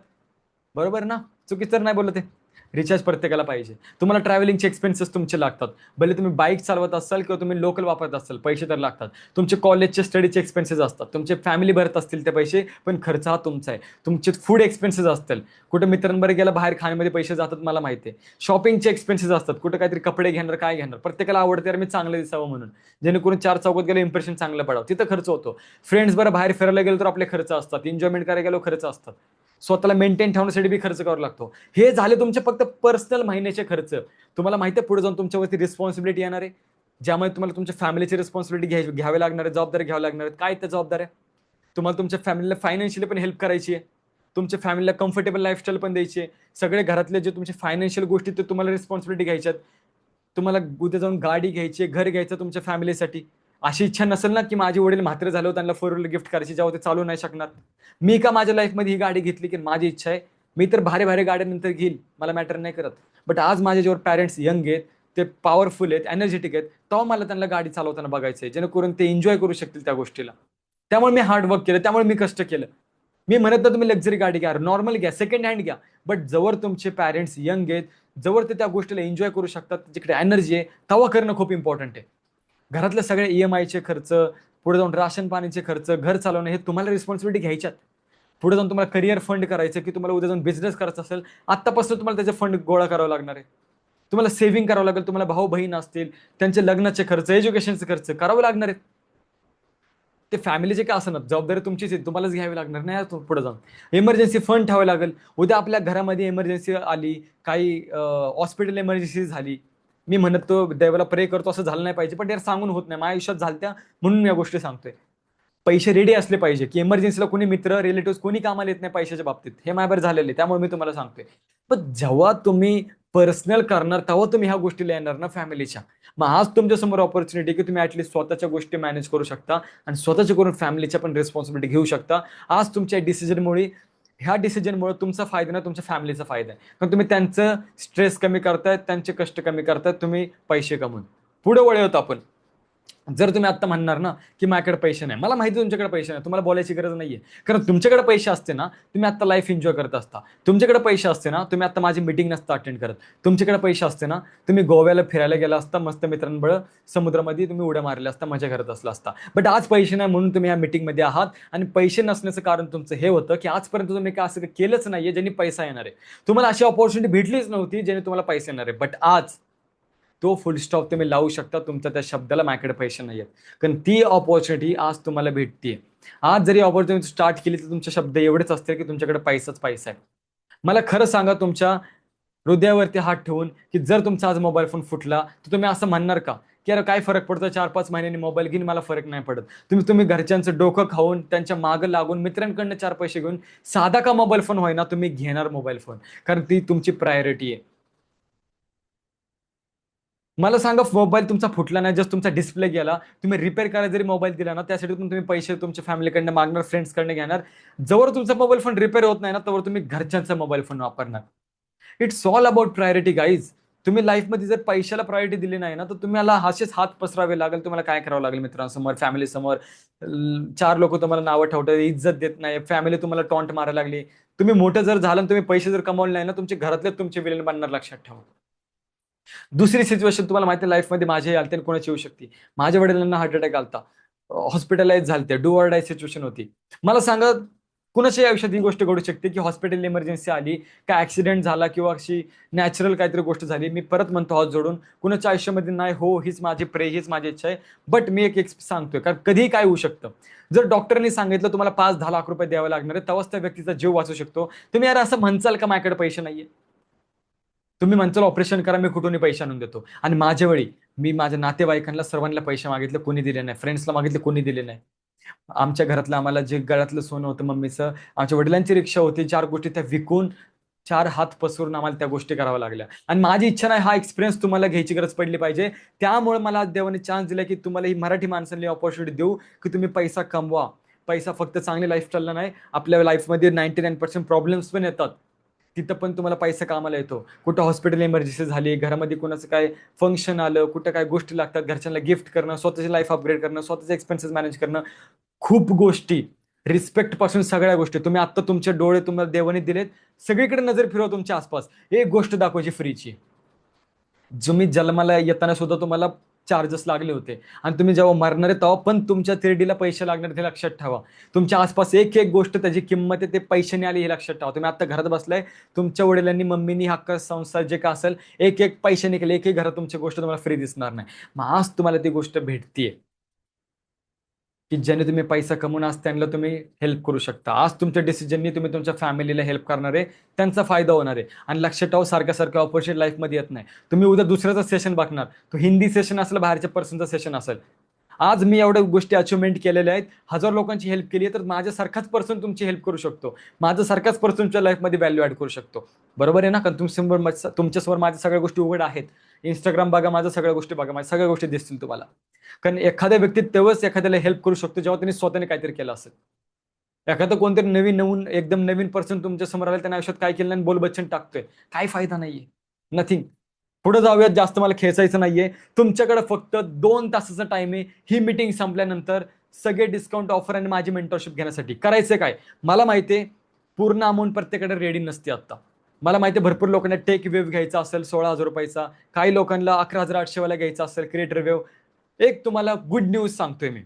बरोबर ना. चुकीचं तर नाही बोलत आहे. रिचार्ज प्रत्येकाला पाहिजे. तुम्हाला ट्रॅव्हलिंगचे एक्सपेन्सेस तुमचे लागतात, भले तुम्ही बाईक चालवत असाल किंवा तुम्ही लोकल वापरत असाल, पैसे तर लागतात. तुमचे कॉलेजचे स्टडीचे एक्सपेन्सेस असतात, तुमचे फॅमिली भरत असतील ते पैसे, पण खर्च हा तुमचा आहे. तुमचे फूड एक्सपेन्सेस असतील, कुठे मित्रांबरोबर गेला बाहेर खाण्यामध्ये पैसे जातात, मला माहिती आहे. शॉपिंगचे एक्सपेन्सेस असतात, कुठे काहीतरी कपडे घेणार, काय घेणार, प्रत्येकाला आवडते यार मी चांगलं दिसावं म्हणून, जेणेकरून 4 चौकात गेलं इम्प्रेशन चांगलं पडावं, तिथं खर्च होतो. फ्रेंड्स बरं बाहेर फिरायला गेलो तर आपले खर्च असतात, एन्जॉयमेंट करायला गेलो खर्च असतात, स्वतःला मेंटेन ठेवण्यासाठी बी खर्च करावा लागतो. हे झाले तुमचे फक्त पर्सनल महिन्याचे खर्च. तुम्हाला माहिती आहे पुढे जाऊन तुमच्यावरती रिस्पॉन्सिबिलिटी येणार आहे, ज्यामुळे तुम्हाला तुमच्या फॅमिलीची रिस्पॉन्सिबिलिटी घ्यावी लागणार आहे, जबाबदारी घ्यावी लागणार आहे. काय त्या जबाबदाऱ्या? तुम्हाला तुमच्या फॅमिलीला फायनान्शियली पण हेल्प करायची आहे, तुमच्या फॅमिलीला कम्फर्टेबल लाईफस्टाईल पण द्यायची आहे. सगळे घरातले जे तुमचे फायनान्शियल गोष्टी ते तुम्हाला रिस्पॉन्सिबिलिटी घ्यायच्यात. तुम्हाला उद्या जाऊन गाडी घ्यायची, घर घ्यायचं तुमच्या फॅमिलीसाठी. अशी इच्छा नसेल ना की माझे वडील म्हातारे झाले, त्यांना 4 व्हीलर गिफ्ट करायची जेव्हा ते चालू नाही शकणार. मी का माझ्या लाईफमध्ये ही गाडी घेतली की माझी इच्छा आहे, मी तर भारी भारी गाड्या नंतर घेईल, मला मॅटर नाही करत. बट आज माझे जेव्हा पॅरेंट्स यंग आहेत, ते पॉवरफुल आहेत, एनर्जेटिक आहेत, तेव्हा मला त्यांना गाडी चालवताना बघायचं आहे, जेणेकरून ते एन्जॉय करू शकतील त्या गोष्टीला. त्यामुळे मी हार्डवर्क केलं, त्यामुळे मी कष्ट केलं. मी म्हणत ना तुम्ही लक्झरी गाडी घ्या, नॉर्मल घ्या, सेकंड हँड घ्या, बट जवळ तुमचे पॅरेंट्स यंग आहेत, जवळ ते त्या गोष्टीला एन्जॉय करू शकतात, जिकडे एनर्जी आहे, तेव्हा करणं खूप इम्पॉर्टंट आहे. घरातले सगळे EMIचे खर्च, पुढे जाऊन राशन पाणीचे खर्च, घर चालवणं, हे तुम्हाला रिस्पॉन्सिबिलिटी घ्यायच्यात. पुढे जाऊन तुम्हाला करिअर फंड करायचं, की तुम्हाला उद्या जाऊन बिझनेस करायचा असेल, आत्तापासून तुम्हाला त्याचे फंड गोळा करावं लागणार आहे. तुम्हाला सेव्हिंग करावं लागेल. तुम्हाला भाऊ बहीण असतील, त्यांचे लग्नाचे खर्च, एज्युकेशनचे खर्च करावे लागणार आहेत. ते फॅमिलीचे काय असं ना, जबाबदारी तुमचीच आहे, तुम्हालाच घ्यावी लागणार नाही यार पुढे जाऊन. इमर्जन्सी फंड ठेवावे लागेल. उद्या आपल्या घरामध्ये इमर्जन्सी आली, काही हॉस्पिटल इमर्जन्सी झाली, मी म्हणत तो देवाला प्रे करतो असं झालं नाही पाहिजे, पण यार सांगून होत नाही, माझ्या आयुष्यात झालत्या म्हणून मी या गोष्टी सांगतोय. पैसे रेडी असले पाहिजे, की इमर्जन्सीला कोणी मित्र रिलेटिव्ह कोणी कामाला येत नाही पैशाच्या बाबतीत, हे माझ्यावर झालेले, त्यामुळे मी तुम्हाला सांगतोय. पण जेव्हा तुम्ही पर्सनल करणार तेव्हा तुम्ही ह्या गोष्टीला येणार ना फॅमिलीच्या. मग आज तुमच्यासमोर ऑपॉर्च्युनिटी की तुम्ही ऍटलीस्ट स्वतःच्या गोष्टी मॅनेज करू शकता आणि स्वतःच्या करून फॅमिलीच्या पण रिस्पॉन्सिबिलिटी घेऊ शकता. आज तुमच्या डिसिजनमुळे, ह्या डिसिजनमुळे तुमचा फायदा ना तुमच्या फॅमिलीचा फायदा आहे. कारण तुम्ही त्यांचं स्ट्रेस कमी करतायत, त्यांचे कष्ट कमी करतायत, तुम्ही पैसे कमवून पुढे वळवत आपण. जर तुम्ही आता म्हणणार ना की माझ्याकडे पैसे नाही, मला माहिती तुमच्याकडे पैसे नाही, तुम्हाला बोलायची गरज नाहीये. कारण तुमच्याकडे पैसे असते ना तुम्ही आता लाईफ एन्जॉय करत असता. तुमच्याकडे पैसे असते ना तुम्ही आता माझी मीटिंग नसता अटेंड करत. तुमच्याकडे पैसे असते ना तुम्ही गोव्याला फिरायला गेला असता, मस्त मित्रांबरोबर समुद्रामध्ये तुम्ही उड्या मारल्या असता, मजा करत असला असता. बट आज पैसे नाही म्हणून तुम्ही या मीटिंगमध्ये आहात. आणि पैसे नसण्याचं कारण तुमचं हे होतं की आजपर्यंत तुम्ही काय असं केलंच नाहीये ज्यांनी पैसा येणार आहे. तुम्हाला अशी ऑपॉर्च्युनिटी भेटलीच नव्हती ज्याने तुम्हाला पैसे येणार आहे. बट आज तो फुल स्टॉप तुम्ही लावू शकता तुमच्या त्या शब्दाला, माझ्याकडे पैसे नाही आहेत. कारण ती ऑपॉर्च्युनिटी आज तुम्हाला भेटते. आज जरी ऑपॉर्च्युनिटी स्टार्ट केली तर तुमचे शब्द एवढेच असतील की तुमच्याकडे पैसाच पैसा आहे. मला खरं सांगा, तुमच्या हृदयावरती हात ठेवून, की जर तुमचा आज मोबाईल फोन फुटला तर तुम्ही असं म्हणणार का की अरे काय फरक पडतो, 4-5 महिन्यांनी मोबाईल घेऊन मला फरक नाही पडत. तुम्ही घरच्यांचं डोकं खाऊन, त्यांच्या मागं लागून, मित्रांकडनं 4 पैसे घेऊन, साधा का मोबाईल फोन होईना तुम्ही घेणार मोबाईल फोन. कारण ती तुमची प्रायोरिटी आहे. मला सांगा, मोबाईल तुमचा फुटला नाही, जस्ट तुमचा डिस्प्ले गेला, तुम्ही रिपेअर करायला जरी मोबाईल दिला ना त्यासाठी पण तुम्ही पैसे तुमच्या फॅमिलीकडनं मागणार, फ्रेंड्सकडनं घेणार. जवळ तुमचा मोबाईल फोन रिपेअर होत नाही ना तवर तुम्ही घरच्यांचा मोबाईल फोन वापरणार. It's all about priority guys. तुम्ही लाईफमध्ये जर पैशाला प्रायोरिटी दिली नाही ना तर तुम्हाला असेच हात पसरावे लागेल. तुम्हाला काय करावं लागेल मित्रांसमोर, फॅमिलीसमोर. 4 लोक तुम्हाला नावं ठेवतात, इज्जत देत नाही, फॅमिली तुम्हाला टॉन्ट मारायला लागली. तुम्ही मोठं जर झालं, तुम्ही पैसे जर कमावले नाही ना तुमचे घरातले तुमचे विलन बनणार, लक्षात ठेवा. दुसरी सिच्युएशन तुम्हाला माहिती आहे लाईफमध्ये माझ्या आलते आणि कोणाची येऊ शकते. माझ्या वडिलांना हार्ट अटॅक आलता, हॉस्पिटलाइज झालते, डू ऑर डाय सिच्युएशन होती. मला सांगा, कुणाच्याही आयुष्यात ही गोष्ट घडू शकते की हॉस्पिटल इमर्जन्सी आली, काय ऍक्सिडेंट झाला किंवा अशी नॅचरल काहीतरी गोष्ट झाली. मी परत म्हणतो हात जोडून, कुणाच्या आयुष्यामध्ये नाही हो, हीच माझी प्रे, हीच माझी इच्छा आहे. बट मी एक सांगतोय, कारण कधीही काय होऊ शकतं. जर डॉक्टरनी सांगितलं तुम्हाला 5-10 लाख रुपये द्यावे लागणार आहे, तेव्हाच त्या व्यक्तीचा जीव वाचू शकतो. तुम्ही यार असं म्हणचाल का माझ्याकडे पैसे नाहीये? तुम्ही म्हणचाल ऑपरेशन करा, मी कुठूनही पैसे आणून देतो. आणि माझ्या वेळी मी माझ्या नातेवाईकांना सर्वांना पैसे मागितले, कोणी दिले नाही. फ्रेंड्सला मागितले, कोणी दिले नाही. आमच्या घरातलं, आम्हाला जे गळ्यातलं सोनं होतं मम्मीचं, आमच्या वडिलांची रिक्षा होती, 4 गोष्टी त्या विकून 4 हात पसरून आम्हाला त्या गोष्टी कराव्या लागल्या. आणि माझी इच्छा नाही, हा एक्सपिरियन्स तुम्हाला घ्यायची गरज पडली पाहिजे. त्यामुळे मला आज देवाने चान्स दिला की तुम्हाला ही मराठी माणसांनी ऑपॉर्च्युनिटी देऊ की तुम्ही पैसा कमवा. पैसा फक्त चांगली लाईफस्टाईलला नाही, आपल्या लाईफमध्ये 99% प्रॉब्लेम्स पण येतात, तिथं पण तुम्हाला पैसा कामाला येतो. कुठं हॉस्पिटल इमर्जन्सी झाली, घरामध्ये कोणाचं काय फंक्शन आलं, कुठं काय गोष्टी लागतात, घरच्यांना गिफ्ट करणं, स्वतःची लाईफ अपग्रेड करणं, स्वतःचे एक्सपेन्सेस मॅनेज करणं, खूप गोष्टी, रिस्पेक्ट पासून सगळ्या गोष्टी. तुम्ही आता तुमचे डोळे तुम्हाला देवाने दिलेत, सगळीकडे नजर फिरवा तुमच्या आसपास, एक गोष्ट दाखवायची फ्रीची. तुम्ही जन्माला येताना सुद्धा तुम्हाला चार्जेस लागले होते, आणि तुम्ही जेव्हा मरणार आहे तेव्हा पण तुमच्या थिरडीला पैसे लागणार, हे लक्षात ठेवा. तुमच्या आसपास एक एक गोष्ट त्याची किंमत आहे, ते पैशाने आली हे लक्षात ठेवा. तुम्ही आता घरात बसलाय, तुमच्या वडिलांनी, मम्मीनी, हक्क संसार जे का असेल, एक एक पैशाने केले, एक एक घरात तुमची गोष्ट तुम्हाला फ्री दिसणार नाही. मग आज तुम्हाला ती गोष्ट भेटतीये की ज्याने तुम्ही पैसा कमवून आज त्यांना तुम्ही हेल्प करू शकता. आज तुमच्या डिसिजननी तुम्ही तुमच्या फॅमिलीला हेल्प करणार आहे, त्यांचा फायदा होणार आहे. आणि लक्षात ठेवा, सारखं ऑपॉर्च्युनिटी लाईफमध्ये येत नाही. तुम्ही उद्या दुसऱ्याचा सेशन बघणार, तो हिंदी सेशन असेल, बाहेरच्या पर्सनचा सेशन असेल. आज मी एवढ्या गोष्टी अचिव्हमेंट केलेल्या आहेत, 1000 लोकांची हेल्प केली आहे, तर माझ्यासारखाच पर्सन तुमची हेल्प करू शकतो, माझ्यासारखाच पर्सन तुमच्या लाईफमध्ये व्हॅल्यू ॲड करू शकतो. बरोबर आहे ना? कारण तुमच्यासमोर माझ्या सगळ्या गोष्टी उघड आहेत. इंस्टाग्राम बघा, माझ्या सगळ्या गोष्टी बघा, माझ्या सगळ्या गोष्टी दिसतील तुम्हाला. कारण एखाद्या व्यक्ती तेव्हाच एखाद्याला हेल्प करू शकतो जेव्हा त्यांनी स्वतःने काहीतरी केलं असेल. एखादं कोणतरी एकदम नवीन पर्सन तुमच्या समोर आलं, त्यांना आयुष्यात काय केलं नाही, बोलबच्चन टाकतोय, काय फायदा नाहीये, नथिंग. पुढे जाऊयात, जास्त मला खेचायचं नाहीये. तुमच्याकडे फक्त 2 तासाचा टाइम आहे. ही मीटिंग संपल्यानंतर सगळे डिस्काउंट ऑफर आणि माझी मेंटरशिप घेण्यासाठी. करायचं काय? मला माहितीये पूर्ण अमाऊंट प्रत्येकाकडे रेडी नसते आता. मला माहिती आहे भरपूर लोकांना टेक वेव्ह घ्यायचा असेल 16,000 रुपयाचा, काही लोकांना 11,800 वाला घ्यायचा असेल क्रिएटर वेव्ह. एक तुम्हाला गुड न्यूज सांगतोय मी,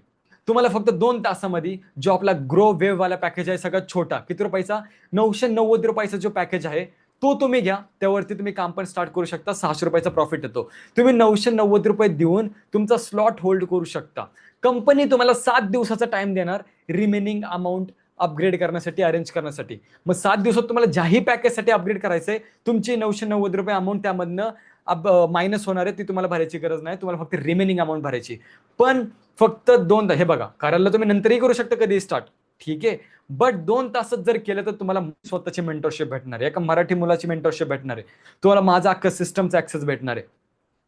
तुम्हाला फक्त 2 तासामध्ये जो आपला ग्रो वेव्ह वाला पॅकेज आहे, सगळ्यात छोटा, किती रुपयाचा, 990 रुपयाचा जो पॅकेज आहे, तो तुम्ही घ्या, त्यावरती तुम्ही काम पण स्टार्ट करू शकता. 600 रुपयाचा प्रॉफिट येतो. तुम्ही 990 रुपये देऊन तुमचा स्लॉट होल्ड करू शकता. कंपनी तुम्हाला 7 दिवसाचा टाइम देणार रिमेनिंग अमाऊंट अपग्रेड करण्यासाठी, अरेंज करण्यासाठी. मग 7 दिवसात तुम्हाला ज्याही पॅकेजसाठी अपग्रेड करायचंय, तुमची 990 रुपये अमाऊंट त्यामधनं मायनस होणार आहे, ती तुम्हाला भरायची गरज नाही. तुम्हाला फक्त रिमेनिंग अमाऊंट भरायची. पण फक्त 2 हे बघा, करायला तुम्ही नंतरही करू शकता, कधी स्टार्ट, ठीक आहे. बट 2 तासात जर केलं तर तुम्हाला स्वतःची मेंटरशिप भेटणार आहे, एका मराठी मुलाची मेंटरशिप भेटणार आहे, तुम्हाला माझा अख्खा सिस्टमचा ऍक्सेस भेटणार आहे.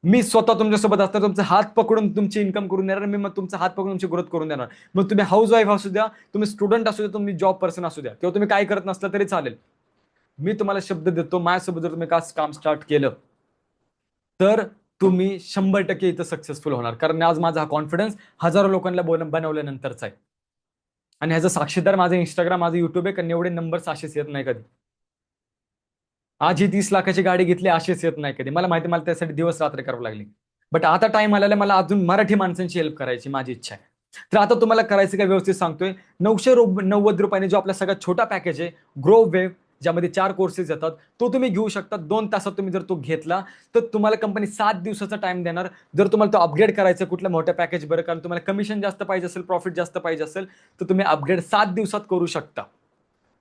मी स्वतः तुमच्यासोबत असताना तुमचा हात पकडून तुमची इन्कम करून देणार, मी मग तुमचा हात पकडून तुमची ग्रोथ करून देणार. मग तुम्ही हाऊस वाईफ असू द्या, तुम्ही स्टुडंट असू द्या, तुम्ही जॉब पर्सन असू द्या, किंवा तुम्ही काय करत नसला तरी चालेल. मी तुम्हाला शब्द देतो, माझ्यासोबत जर तुम्ही काम स्टार्ट केलं तर तुम्ही 100% इथं सक्सेसफुल होणार. कारण आज माझा हा कॉन्फिडन्स हजारो लोकांना बनवल्यानंतरचा आहे. आणि ह्याचा साक्षीदार माझं इंस्टाग्राम, माझं युट्यूब आहे, कारण एवढे नंबर्स असेच येत नाही कधी. आज ही 30 लाखाची गाडी घेतली, असेच येत नाही कधी. मला माहिती, मला त्यासाठी दिवस रात्र करावं लागली. बट आता टाइम आलेला मला अजून मराठी माणसांची हेल्प करायची, माझी इच्छा आहे. तर आता तुम्हाला करायचं काय व्यवस्थित सांगतोय. 990 रुपयाने जो आपला सगळ्यात छोटा पॅकेज आहे, ग्रो वेव्ह, ज्यामध्ये 4 कोर्सेस येतात, तो तुम्ही घेऊ शकता. 2 तासात तुम्ही जर तो घेतला तर तुम्हाला कंपनी 7 दिवसाचा टाइम देणार. जर तुम्हाला तो अपग्रेड करायचा कुठल्या मोठ्या पॅकेज, बरं, कारण तुम्हाला कमिशन जास्त पाहिजे असेल, प्रॉफिट जास्त पाहिजे असेल, तर तुम्ही अपग्रेड 7 दिवसात करू शकता.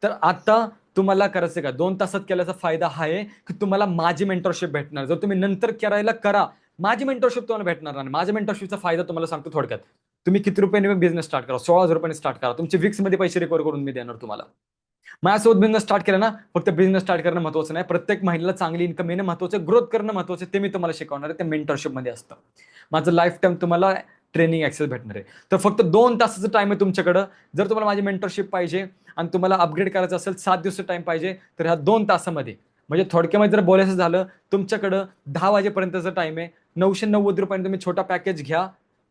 तर आता तुम्हाला करायचं का, 2 तासात केल्याचा फायदा हा आहे की तुम्हाला माझी मेंटरशिप भेटणार. जर तुम्ही नंतर करायला करा, माझी मेंटरशिप तुम्हाला भेटणार नाही. माझ्या मेंटरशिपचा फायदा तुम्हाला सांगतो थोडक्यात. तुम्ही किती रुपयाने बिझनेस स्टार्ट करा, 16,000 रुपयाने स्टार्ट करा, तुमचे विक्स मध्ये पैसे रिकवर करून मी देणार तुम्हाला. माझ्यासोबत बिझनेस स्टार्ट केला ना, फक्त बिझनेस स्टार्ट करणं महत्त्वाचं नाही, प्रत्येक महिन्याला चांगली इन्कम येणं महत्त्वाचं, ग्रोथ करणं महत्त्वाचं, ते मी तुम्हाला शिकवणार आहे. ते मेंटरशिपमध्ये असतं. माझं लाईफ टाईम तुम्हाला ट्रेनिंग ऍक्सेस भेटणार आहे. तर फक्त 2 तासाचा टाइम आहे तुमच्याकडं. जर तुम्हाला माझी मेंटरशिप पाहिजे आणि तुम्हाला अपग्रेड करायचं असेल, 7 दिवसाचा टाइम पाहिजे, तर ह्या 2 तासामध्ये, म्हणजे थोडक्यामध्ये जर बोलायचं झालं, तुमच्याकडं 10 वाजेपर्यंतचा टाइम आहे. 990 रुपयाने तुम्ही छोटा पॅकेज घ्या.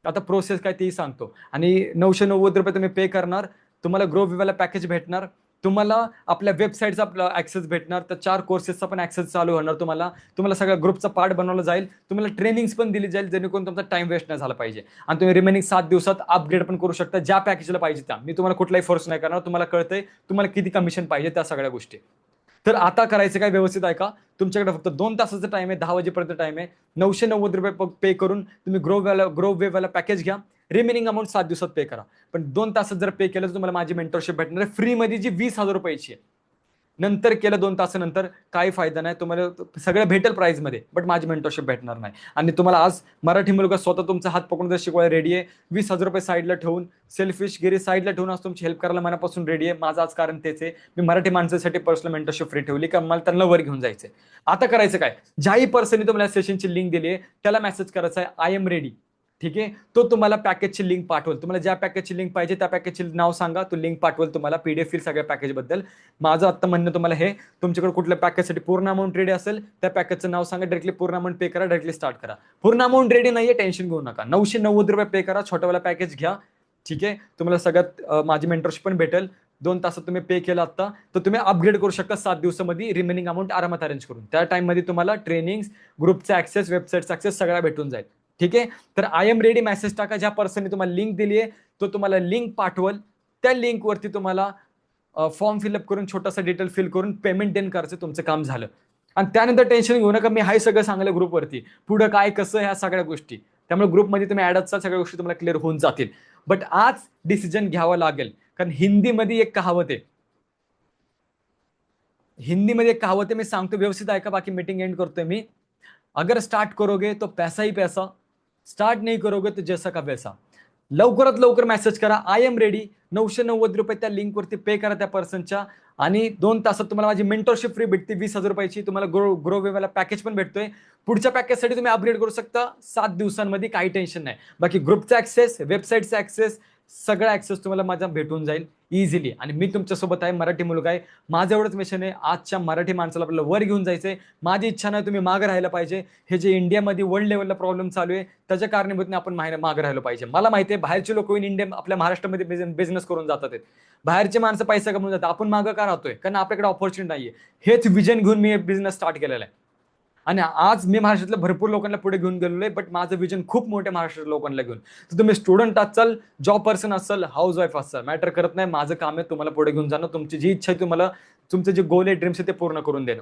आता प्रोसेस काय तेही सांगतो. आणि 990 रुपये तुम्ही पे करणार, तुम्हाला ग्रो विवाला पॅकेज भेटणार, तुम्हाला आपल्या वेबसाईटचा आपला ऍक्सेस भेटणार, तर 4 कोर्सेसचा पण ऍक्सेस चालू होणार. तुम्हाला सगळ्या ग्रुपचा पार्ट बनवला जाईल, तुम्हाला ट्रेनिंग्स पण दिली जाईल, जेणेकरून तुमचा टाइम वेस्ट नाही झाला पाहिजे. आणि तुम्ही रिमेनिंग 7 दिवसात अपग्रेड पण करू शकता, ज्या पॅकेजला पाहिजे त्या. मी तुम्हाला कुठलाही फोर्स नाही करणार, तुम्हाला कळतंय तुम्हाला किती कमिशन पाहिजे, त्या सगळ्या गोष्टी. तर आता करायचं काय, व्यवस्थित ऐका. तुमच्याकडे फक्त 2 तासाचा टाइम आहे, 10 वाजेपर्यंत टाइम आहे. 990 रुपये पे करून तुम्ही ग्रो वेव्हवाला पॅकेज घ्या. रिमेनिंग अमाऊंट 7 दिवसात पे करा. पण 2 तासात जर पे केलं तर तुम्हाला माझी मेंटरशिप भेटणार आहे फ्रीमध्ये, जी 20,000 रुपयाची आहे. नंतर केलं 2 तासानंतर काही फायदा नाही, तुम्हाला सगळं भेटेल प्राइसमध्ये, बट माझी मेंटरशिप भेटणार नाही. आणि तुम्हाला आज मराठी मुलगा स्वतः तुमचा हात पकडून जर शिकवायला रेडी आहे, 20,000 रुपये साईडला ठेवून, सेल्फिशगिरी साईडला ठेवून आज तुमची हेल्प करायला मनापासून रेडी आहे. माझं आज कारण तेच आहे, मी मराठी माणसासाठी पर्सनल मेंटरशिप फ्री ठेवली, कारण मला त्यांना वर घेऊन जायचंय. आता करायचं काय, ज्याही पर्सनने तुम्हाला सेशनची लिंक दिली आहे त्याला मेसेज करायचा आहे, आय एम रेडी, ठीक आहे. तो तुम्हाला पॅकेजची लिंक पाठवेल. तुम्हाला ज्या पॅकेजची लिंक पाहिजे त्या पॅकेजची नाव सांगा, तो लिंक पाठवेल तुम्हाला, पीडीएफ येईल सगळ्या पॅकेजबद्दल. माझं आता म्हणणं तुम्हाला हे, तुमच्याकडे कुठल्या पॅकेजसाठी पूर्ण अमाऊंट रेडी असेल, त्या पॅकेजचं नाव सांगा, डायरेक्टली पूर्ण अमाऊंट पे करा, डायरेक्टली स्टार्ट करा. पूर्ण अमाऊंट रेडी नाहीये, टेन्शन घेऊ नका. 990 रुपये पे करा, छोटावाला पॅकेज घ्या, ठीक आहे. तुम्हाला सगळ्यात माझी मेंटरशिप पण भेटेल. 2 तासात तुम्ही पे केलं आता, तर तुम्ही अपग्रेड करू शकता 7 दिवसामध्ये, रिमेनिंग अमाऊंट आरामात अरेंज करून. त्या टाइममध्ये तुम्हाला ट्रेनिंग्स, ग्रुपचा ऍक्सेस, वेबसाईटचा ऍक्सेस सगळा भेटून जाईल, ठीक आहे. तर आय एम रेडी मेसेज टाका. ज्या पर्सनने तुम्हाला लिंक दिली आहे तो तुम्हाला लिंक पाठवल. त्या लिंकवरती तुम्हाला फॉर्म फिलअप करून, छोटासा डिटेल फिल करून पेमेंट देन करायचं, तुमचं काम झालं. आणि त्यानंतर टेन्शन घेऊ नका, मी हाय सगळं सांगलं ग्रुपवरती, पुढं काय कसं, ह्या सगळ्या गोष्टी. त्यामुळे ग्रुपमध्ये तुम्ही ऍड असता, सगळ्या गोष्टी तुम्हाला क्लिअर होऊन जातील. बट आज डिसिजन घ्यावा लागेल, कारण हिंदीमध्ये एक कहावत आहे, मी सांगतो व्यवस्थित ऐका, बाकी मीटिंग एंड करतोय मी. अगर स्टार्ट करोगे तो पैसा ही पैसा, स्टार्ट नहीं करोगे तो जैसा का वैसा. लवकरात लवकर मेसेज करा, आय एम रेडी. 990 रुपये त्या लिंकवरती पे करा त्या पर्सनच्या, आणि 2 तासात तुम्हाला माझी मेंटरशिप फ्री भेटते 20,000 रुपयाची. तुम्हाला ग्रो वेव्हला पॅकेज पण भेटतोय. पुढच्या पॅकेजसाठी तुम्ही अपग्रेड करू शकता 7 दिवसांमध्ये, काही टेन्शन नाही. बाकी ग्रुपचा ऍक्सेस, वेबसाईटचा ऍक्सेस, सगळा ऍक्सेस तुम्हाला माझा भेटून जाईल इझिली. आणि मी तुमच्यासोबत आहे, मराठी मुलगा आहे. माझं एवढंच मिशन आहे, आजच्या मराठी माणसाला आपल्याला वर घेऊन जायचंय. माझी इच्छा नाही तुम्ही मागं राहायला पाहिजे. हे जे इंडियामध्ये वर्ल्ड लेवलला प्रॉब्लेम चालू आहे, त्याच्या कारणीभूत आपण मागं राहिलं पाहिजे. मला माहिती आहे बाहेरचे लोक इन इंडिया आपल्या महाराष्ट्रामध्ये बिझनेस करून जातात, बाहेरचे माणसं पैसा कमवून जातात, आपण मागं का राहतोय, कारण आपल्याकडे ऑपॉर्च्युनिटी नाहीये. हेच विजन घेऊन मी बिझनेस स्टार्ट केलेला आहे. आणि आज मी महाराष्ट्रातल्या भरपूर लोकांना पुढे घेऊन गेलेलो आहे, बट माझं विजन खूप मोठे महाराष्ट्रातल्या लोकांना घेऊन. तर तुम्ही स्टुडंट असाल, जॉब पर्सन असाल, हाऊस वाईफ असाल, मॅटर करत नाही. माझं काम आहे तुम्हाला पुढे घेऊन जाणं, तुमची जी इच्छा आहे, तुम्हाला तुमचं जे गोल आहे, ड्रीम्स आहे, ते पूर्ण करून देणं.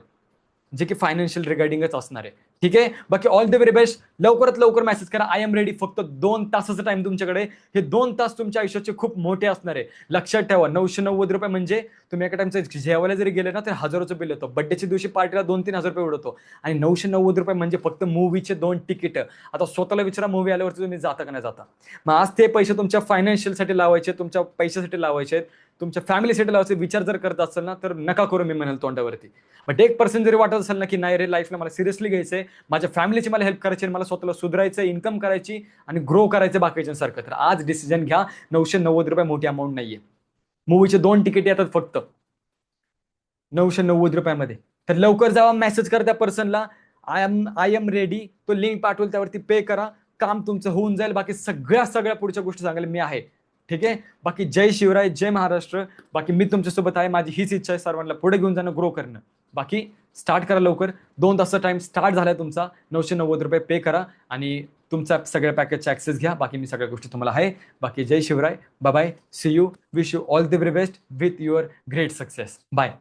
जे की फायनान्शियल रिगार्डिंगच असणार आहे. ठीक आहे, बाकी ऑल द व्हेरी बेस्ट. लवकरात लवकर मेसेज करा, आय एम रेडी. फक्त 2 तासाचा टाइम तुमच्याकडे. हे 2 तास तुमच्या आयुष्याचे खूप मोठे असणार आहे. लक्षात ठेवा, 990 रुपये म्हणजे तुम्ही एका टाइमचं जेवायला जरी गेले ना तर हजारोचं बिल येतं. बड्डेच्या दिवशी पार्टीला 2-3 हजार रुपये उडवतो. आणि 990 रुपये म्हणजे फक्त मूवीचे 2 तिकीट. आता स्वतःला विचारा, मूवी आल्यावरती तुम्ही जाता का नाही जाता? मग आज ते पैसे तुमच्या फायनान्शियलसाठी लावायचे, तुमच्या पैशासाठी लावायचे, तुमच्या फॅमिलीसाठी लावायचे विचार जर करत असेल ना तर नका करू, मी म्हणेल तोंडावरती. बट 1% जरी वाटत असेल ना की नाही रे, लाईफला मला सिरियसली घ्यायचंय, माझ्या फॅमिलीची मला हेल्प करायची, मला स्वतःला सुधारायचं, इन्कम करायची आणि ग्रो करायचं बाकीच्यांसारखं, तर आज डिसिजन घ्या. 990 रुपये मोठी अमाऊंट नाहीये. मूवीचे 2 तिकीट येतात फक्त 990 रुपयामध्ये. तर लवकर जावा, मेसेज करा त्या पर्सनला, आय एम रेडी. तो लिंक पाठवल, त्यावरती पे करा, काम तुमचं होऊन जाईल. बाकी सगळ्या पुढच्या गोष्टी सांगायला मी आहे. ठीक आहे, बाकी जय शिवराय, जय महाराष्ट्र. बाकी मी तुमच्यासोबत आहे. माझी हीच इच्छा आहे, सर्वांना पुढे घेऊन जाणं, ग्रो करणं. बाकी स्टार्ट करा लवकर. 2 तासाचा टाइम स्टार्ट झालाय तुमचा. 990 रुपये पे करा आणि तुमचा सगळ्या पॅकेजचा ऍक्सेस घ्या. बाकी मी सगळ्या गोष्टी तुम्हाला आहे. बाकी जय Shivrai, bye bye, see you, wish you all the very best with your great success. Bye.